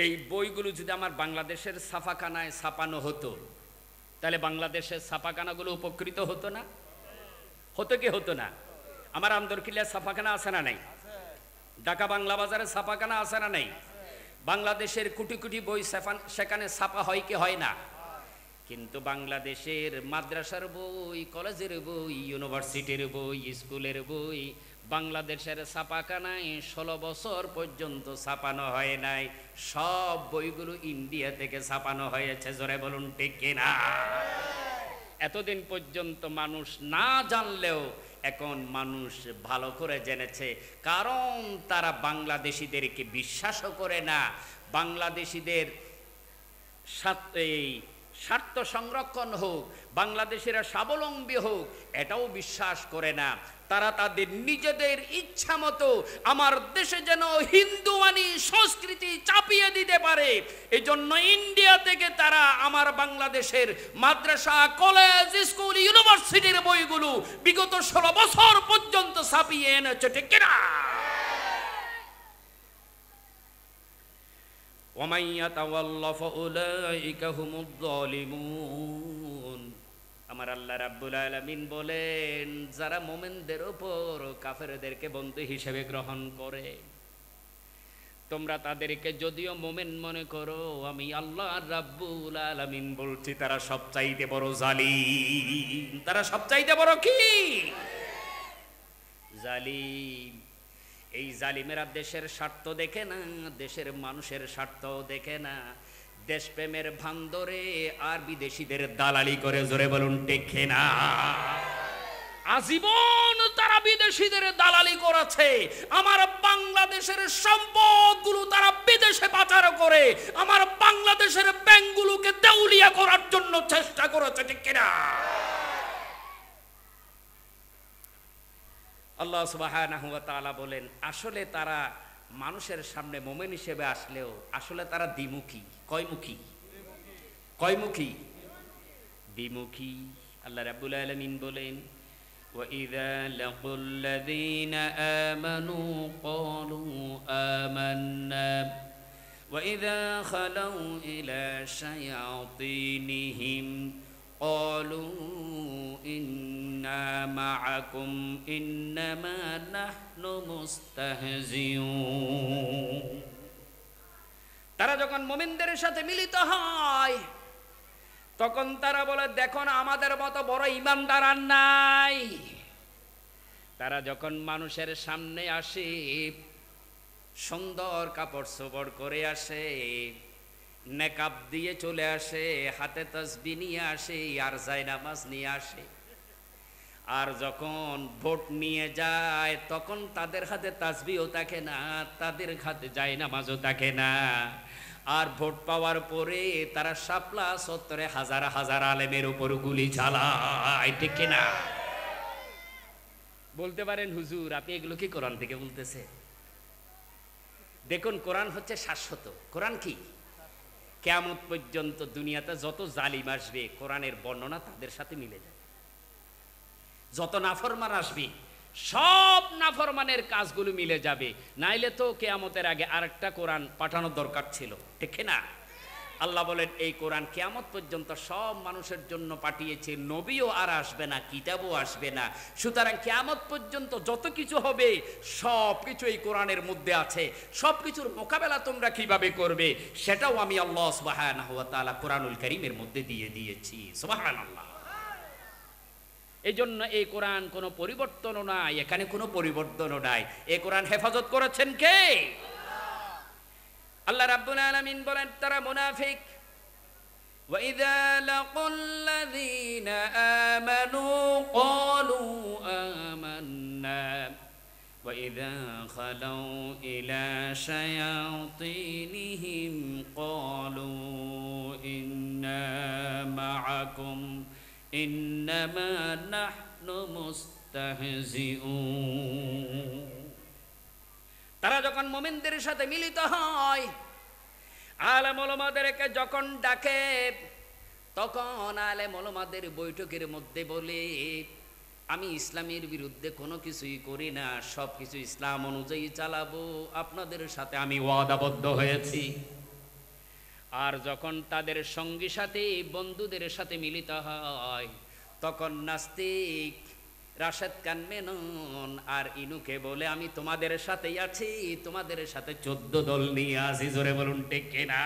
Speaker 1: এই বইগুলো যদি আমার বাংলাদেশের ছাপাখানায় ছাপানো হতো, তাহলে বাংলাদেশের ছাপাখানাগুলো উপকৃত হতো না? হতো কি হতো না? আমার আমদরকিল্লার ছাপাখানা আছে না নাই? ঢাকা বাংলা বাজারে ছাপাখানা আছে না নাই? বাংলাদেশের কোটি কোটি বই সেখানে ছাপা হয় কি হয় না? কিন্তু বাংলাদেশের মাদ্রাসার বই, কলেজের বই, ইউনিভার্সিটির বই, স্কুলের বই বাংলাদেশের ছাপাখানায় 16 বছর পর্যন্ত ছাপানো হয় নাই। সব বইগুলো ইন্ডিয়া থেকে ছাপানো হয়েছে। জোরে বলুন ঠিক কিনা? এতদিন পর্যন্ত মানুষ না জানলেও এখন মানুষ ভালো করে জেনেছে, কারণ তারা বাংলাদেশিদেরকে বিশ্বাসও করে না। বাংলাদেশিদের সাথে স্বার্থ সংরক্ষণ হোক, বাংলাদেশিরা স্বাবলম্বী হোক, এটাও বিশ্বাস করে না। তারা তাদের নিজেদের ইচ্ছা মতো আমার দেশে যেন হিন্দুয়ানি সংস্কৃতি চাপিয়ে দিতে পারে, এজন্য ইন্ডিয়া থেকে তারা আমার বাংলাদেশের মাদ্রাসা, কলেজ, স্কুল, ইউনিভার্সিটির বইগুলো বিগত 16 বছর পর্যন্ত ছাপিয়ে এনেছে, ঠিক কিনা? ওয়ামান ইয়াতাওয়াল্লা ফাউলাইকা হুমুয যালিমুন। আমার আল্লাহ রাব্বুল আলামিন বলেন, যারা মুমিনদের উপর কাফেরদেরকে বন্ধু হিসেবে গ্রহণ করে, তোমরা তাদেরকে যদিও মুমিন মনে করো, আমি আল্লাহ রাব্বুল আলামিন বলছি তারা সবচাইতে বড় জালিম। তারা সবচাইতে বড় কি? জালিম। এই জালিমেরা দেশের স্বার্থ দেখে না, দেশের মানুষের স্বার্থও দেখে না, দেশপ্রেমের ভান ধরে আর বিদেশিদের দালালি করে। জোরে বলুন ঠিক না? আজীবন তারা বিদেশিদের দালালি করেছে। আমার বাংলাদেশের সম্পদগুলো তারা বিদেশে পাচার করে আমার বাংলাদেশের ব্যাংকগুলোকে দেউলিয়া করার জন্য চেষ্টা করেছে, ঠিক কিনা? আল্লাহ সুবহানাহু ওয়া তাআলা বলেন, আসলে তারা মানুষের সামনে মুমিন হিসেবে আসলেও আসলে তারা দ্বিমুখী। কয়মুখী? কয়মুখী? দ্বিমুখী। আল্লাহ রাব্বুল আলামিন বলেন, ওয়া ইযা লাকুল্লাযীনা আমানু ক্বালু আমান্না ওয়া ইযা খালাউ ইলা শায়াতিনিহিম ক্বালু ইন্না মাআকুম ইন্নামা নাহনু মুস্তাহজিউন। তারা যখন মুমিনদের সাথে মিলিত হয় তখন তারা বলে, দেখো না আমাদের মতো বড় ঈমানদার আর নাই। তারা যখন মানুষের সামনে আসে, সুন্দর কাপড় চোপড় করে আসে, নেকাব দিয়ে চলে আসে, হাতে তাসবিহ নিয়ে আসে, আর জায়নামাজ নিয়ে আসে, আর যখন ভোট নিয়ে যায় তখন তাদের হাতে তাসবিহও থাকে না, তাদের হাতে জায়নামাজও থাকে না। আর ভোট পাওয়ার পরে তারা শাপলা চত্বরে হাজার হাজার আলেমের উপর গুলি চালায়, ঠিক কিনা? বলতে পারেন হুজুর আপনি এগুলো কি কোরআন থেকে বলতেছে? দেখুন, কোরআন হচ্ছে শাশ্বত। কোরআন কি? কিয়ামত পর্যন্ত দুনিয়াতে যত জালিম আসবে কোরআনের বর্ণনা তাদের সাথে মিলে যায়। যত নাফরমান আসবে সব নাফরমানের কাজগুলো মিলে যাবে। নাইলে তো কিয়ামতের আগে আরেকটা কোরআন পাঠানোর দরকার ছিল, ঠিক না? আল্লাহ বলেন এই কোরআন কিয়ামত পর্যন্ত সব মানুষের জন্য পাঠিয়েছে, নবীও আর আসবে না, কিতাবও আসবে না। সুতরাং কিয়ামত পর্যন্ত যত কিছু হবে সব কিছু এই কোরআনের মধ্যে আছে। সব কিছুর মোকাবেলা তোমরা কিভাবে করবে সেটাও আমি আল্লাহ সুবহানাহু ওয়া তাআলা কোরআনুল কারীমের মধ্যে দিয়ে দিয়েছি। সুবহানাল্লাহ। এই জন্য এই কোরআন কোনো পরিবর্তনও নাই, এখানে কোনো পরিবর্তনও নাই। এই কোরআন হেফাজত করেছেন কে? আল্লাহ রাব্বুল আলামিন বলেন তারা মুনাফিক। ওয়া ইযা লাকুল্লাযীনা আমানু ক্বালু আমান্না ওয়া ইযা খালাউ ইলা শায়াতিনহিম ক্বালু ইন্না মাআকুম ইন্নামা নাহনু মুস্তাহজিউন। তারা যখন মুমিনদের সাথে মিলিত হয়, আলেম ওলামাদেরকে যখন ডাকে তখন আলেম ওলামাদের বৈঠকের মধ্যে বলে, আমি ইসলামের বিরুদ্ধে কোনো কিছুই করি না, সব কিছু ইসলাম অনুযায়ী চালাবো, আপনাদের সাথে আমি ওয়াদাবদ্ধ হয়েছি। আর যখন তাদের সঙ্গী সাথী বন্ধুদের সাথে মিলিত হয় তখন নাস্তিক রাশেদ খান মেনন আর ইনুকে বলে, আমি তোমাদের সাথেই আছি, তোমাদের সাথে 14 দল নিয়ে আছি। জোরে বলুন ঠিক কিনা?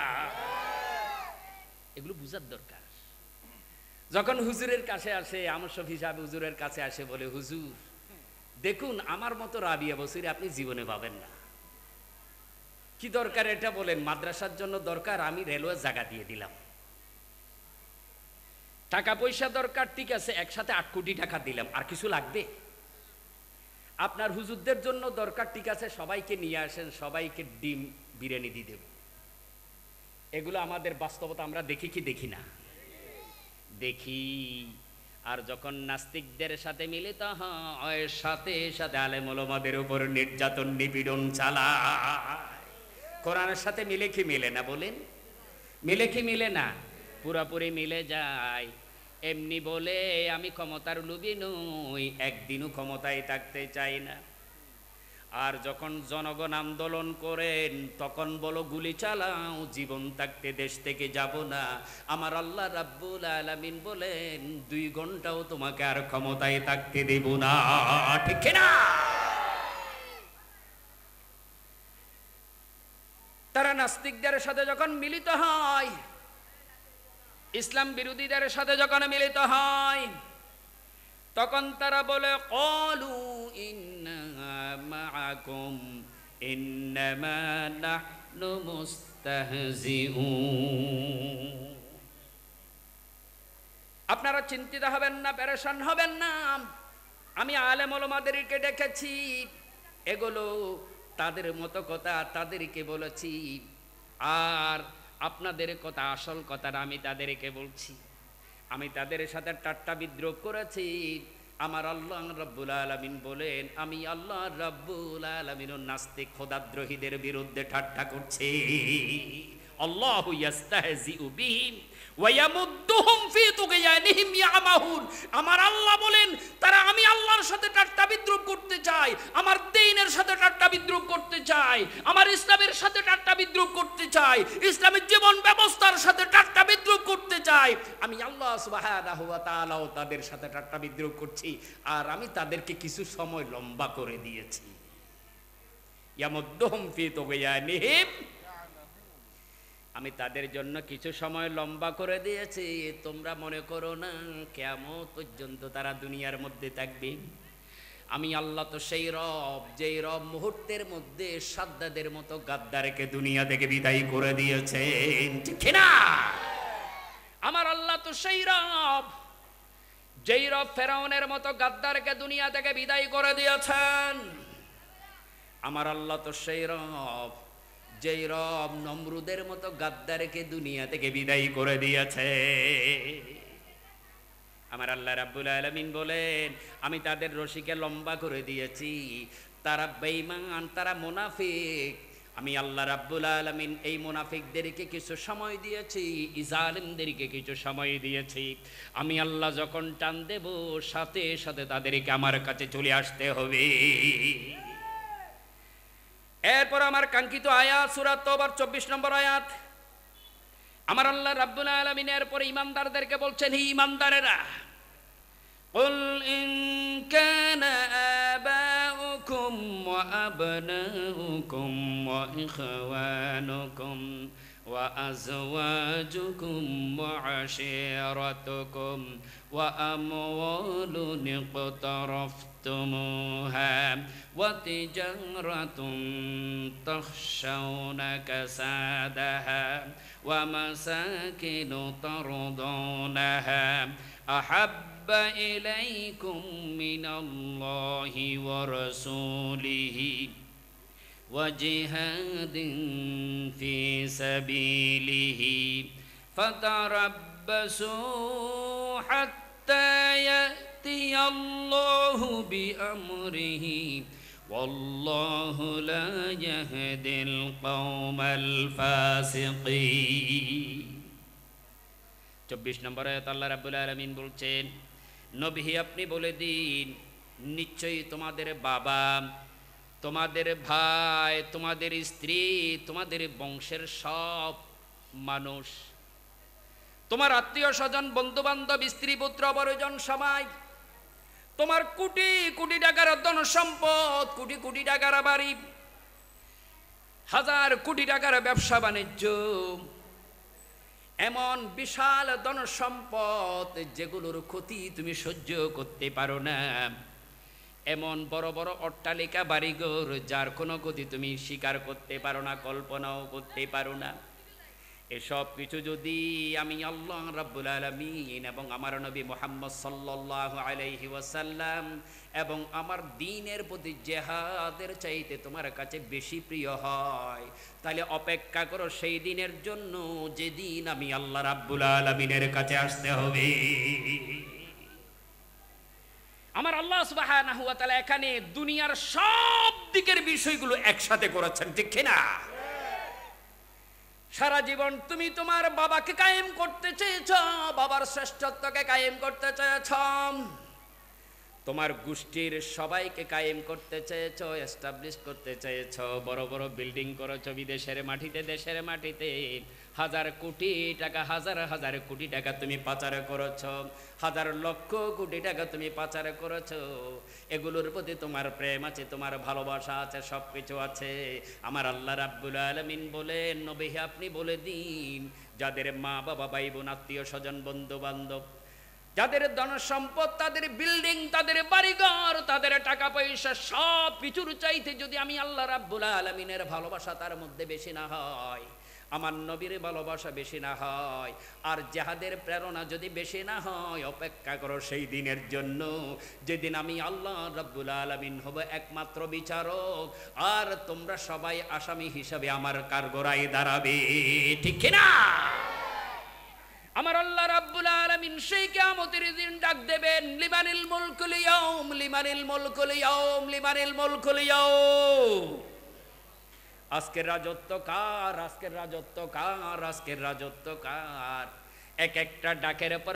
Speaker 1: এগুলো বুঝার দরকার। যখন হুজুরের কাছে আসে, আমর শফি সাহেব হুজুরের কাছে আসে, বলে হুজুর দেখুন আমার মতো রাবিয়া বসির আপনি জীবনে পাবেন না। কি দরকার এটা বলেন? মাদ্রাসার জন্য দরকার, আমি রেলওয়ে জায়গা দিয়ে দিলাম। টাকা পয়সা দরকার, ঠিক আছে, একসাথে 8 কোটি টাকা দিলাম, আর কিছু লাগবে? আপনার হুজুরদের জন্য দরকার, ঠিক আছে, সবাইকে নিয়ে আসেন, সবাইকে ডিম বিরিয়ানি দিয়ে দেব। এগুলো আমাদের বাস্তবতা আমরা দেখি কি দেখি না? দেখি। আর যখন নাস্তিকদের সাথে মিলিত হয় সাথে সাথে আলেম ওলামাদের উপর নির্যাতন নিপীড়ন চালায়। কোরআনের সাথে মিলে কি মিলে না বলেন? মিলে কি মিলে না? পুরাপুরি মিলে যায়। এমনি বলে আমি ক্ষমতার লোভী নই, একদিনও ক্ষমতায় থাকতে চাই না। আর যখন জনগণ আন্দোলন করেন তখন বলো গুলি চালাও, জীবন থাকতে দেশ থেকে যাব না। আমার আল্লাহ রাব্বুল আলামিন বলেন 2 ঘন্টাও তোমাকে আর ক্ষমতায় থাকতে দেব না, ঠিক না? তারা নাস্তিকদের সাথে যখন মিলিত হয়, ইসলাম বিরোধীদের সাথে যখন মিলিত হয় তখন তারা বলে, ক্বালু ইন্না মাআকুম ইন্নামা নাহনু মুস্তাহজিউন। আপনারা চিন্তিত হবেন না, পেরেশান হবেন না। আমি আলেম ওলামাদেরকে ডেকেছি, এগুলো তাদের মতো কথা তাদেরকে বলেছি, আর আপনাদের কথা আসল কথাটা আমি তাদেরকে বলছি। আমি তাদের সাথে ঠাট্টা বিদ্রোহ করেছি। আমার আল্লাহ রাব্বুল আলামিন বলেন, আমি আল্লাহ রাব্বুল আলামিন নাস্তিক খোদাদ্রোহীদের বিরুদ্ধে ঠাট্টা করছি। আল্লাহু ইয়াস্তাহজিউ বিহিম ওয়া ইয়ামুদ্দুহুম ফি তুগয়ানিহিম ইয়ামাহুন। আমার আল্লাহ বলেন তারা আমি আল্লাহর সাথে ঠাট্টা বিদ্রোহ করতে চায়, আমার দ্বীনের সাথে ঠাট্টা বিদ্রোহ করতে চায়, আমার ইসলামের সাথে ঠাট্টা বিদ্রোহ করতে চায়, ইসলামের জীবন ব্যবস্থার সাথে ঠাট্টা বিদ্রোহ করতে চায় আমি আল্লাহ সুবহানাহু ওয়া তাআলাও তাদের সাথে ঠাট্টা বিদ্রুপ করছি, আর আমি তাদেরকে কিছু সময় লম্বা করে দিয়েছি। ইয়ামুদ্দুহুম ফি তুগয়ানিহিম, আমি তাদের জন্য কিছু সময় লম্বা করে দিয়েছি। তোমরা মনে করো না কিয়ামত পর্যন্ত তারা দুনিয়ার মধ্যে থাকবে। আমি আল্লাহ তো সেই রব, যেই রব মুহূর্তের মধ্যে সাদ্দাদের মতো গাদ্দারকে দুনিয়া থেকে বিদায় করে দিয়েছেন, ঠিক না? আমার আল্লাহ তো সেই রব, যেই রব ফেরাউনের মতো গাদ্দারকে দুনিয়া থেকে বিদায় করে দিয়েছেন। আমার আল্লাহ তো সেই রব, যেই রব নমরুদের মতো গাদ্দারকে দুনিয়া থেকে বিদায় করে দিয়েছে। আমার আল্লাহ রাব্বুল আলামিন বলেন আমি তাদের রশিকে লম্বা করে দিয়েছি। তারা বেঈমান, তারা মুনাফিক। আমি আল্লাহ রাব্বুল আলামিন এই মুনাফিকদেরকে কিছু সময় দিয়েছি, জালিমদেরকে কিছু সময় দিয়েছি। আমি আল্লাহ যখন টান দেব সাথে সাথে তাদেরকে আমার কাছে চলে আসতে হবে। এরপর আমার কাঙ্ক্ষিত আয়াত সূরা তওবার 24 নম্বর আয়াত। আমার আল্লাহ রাব্বুল আলামিন এরপর ঈমানদারদেরকে বলছেন, হে ঈমানদারেরা, কুল ইন কানা আবাউকুম ওয়া আবনাউকুম ওয়া ইখওয়ানুকুম ওয়া আযওয়াজুকুম ওয়া আশীরাতুকুম ওয়া আমওয়ালুন ইqtaraftumuha ওয়া তিজারাতুন তাখশাউনা কাসাদাহা ওয়া মাসাকিনু তারদাউনাহা আহাব্বা ইলাইকুম মিনাল্লাহি ওয়া রাসূলিহি وجهاد في سبيله فتربصوا حتى يأتي الله بأمره والله لا يهدي القوم الفاسقين। 24 নম্বর আয়াত আল্লাহ রাব্বুল আলামিন বলছেন, নবী আপনি বলে দিন, নিশ্চয়ই তোমাদের বাবা, তোমাদের ভাই, তোমাদের স্ত্রী, তোমাদের বংশের সব মানুষ, তোমার আত্মীয় স্বজন, বন্ধু বান্ধব, স্ত্রী পুত্র পরিজন সবাই, তোমার কোটি কোটি টাকার ধন সম্পদ, কোটি কোটি টাকার বাড়ি, হাজার কোটি টাকার ব্যবসা বাণিজ্য, এমন বিশাল ধন সম্পদ যেগুলোর ক্ষতি তুমি সহ্য করতে পারো না, এমন বড় বড় অট্টালিকা বাড়িঘর যার কোনো গতি তুমি স্বীকার করতে পারো না, কল্পনাও করতে পারো না, এসব কিছু যদি আমি আল্লাহ রাব্বুল আলামিন এবং আমার নবী মুহাম্মদ সাল্লাল্লাহু আলাইহি ওয়াসাল্লাম এবং আমার দ্বীনের প্রতি জিহাদের চাইতে তোমার কাছে বেশি প্রিয় হয়, তাহলে অপেক্ষা করো সেই দিনের জন্য যেদিন আমি আল্লাহ রাব্বুল আলামিনের কাছে আসতে হবে। আমার আল্লাহ সুবহানাহু ওয়া তাআলা এখানে দুনিয়ার সব দিকের বিষয়গুলো একসাথে করেছেন, ঠিক না? সারা জীবন তুমি তোমার বাবাকে কায়েম করতে চেয়েছ, বাবার শ্রেষ্ঠত্বকে কায়েম করতে চেয়েছ, তোমার গোষ্ঠীর সবাইকে কায়েম করতে চেয়েছ, এস্টাবলিশ করতে চেয়েছ, বড় বড় বিল্ডিং করেছো বিদেশের মাটিতে, দেশের মাটিতে, হাজার কোটি টাকা, হাজার হাজার কোটি টাকা তুমি পাচার করেছো, হাজার লক্ষ কোটি টাকা তুমি পাচার করেছো। এগুলোর প্রতি তোমার প্রেম আছে, তোমার ভালোবাসা আছে, সব কিছু আছে। আমার আল্লাহ রাব্বুল আলামিন বলেন, নবী আপনি বলে দিন, যাদের মা বাবা, ভাই বোন, আত্মীয় স্বজন, বন্ধু বান্ধব, যাদের ধন সম্পদ, তাদের বিল্ডিং, তাদের বাড়িঘর, তাদের টাকা পয়সা, সব কিছুর চাইতে যদি আমি আল্লাহ রাব্বুল আলামিনের ভালোবাসা তার মধ্যে বেশি না হয়, আমার নবীর ভালোবাসা বেশি না হয়, আর জিহাদের প্রেরণা যদি বেশি না হয়, অপেক্ষা করো সেই দিনের জন্য যেদিন আমি আল্লাহ রাব্বুল আলামিন হব একমাত্র বিচারক, আর তোমরা সবাই আসামি হিসাবে আমার কাঠগড়ায় দাঁড়াবে, ঠিক না? আমার আল্লাহ রাব্বুল আলামিন সেই কিয়ামতের দিন ডাক দেবেন, লিমানিল মুলকুল ইয়াউম, লিমানিল মুলকুল ইয়াউম, লিমানিল মুলকুল ইয়াউম। আজকের রাজত্ব কার, আজকের রাজত্ব কার, আজকের রাজত্ব কার? এক একটা ডাকের পর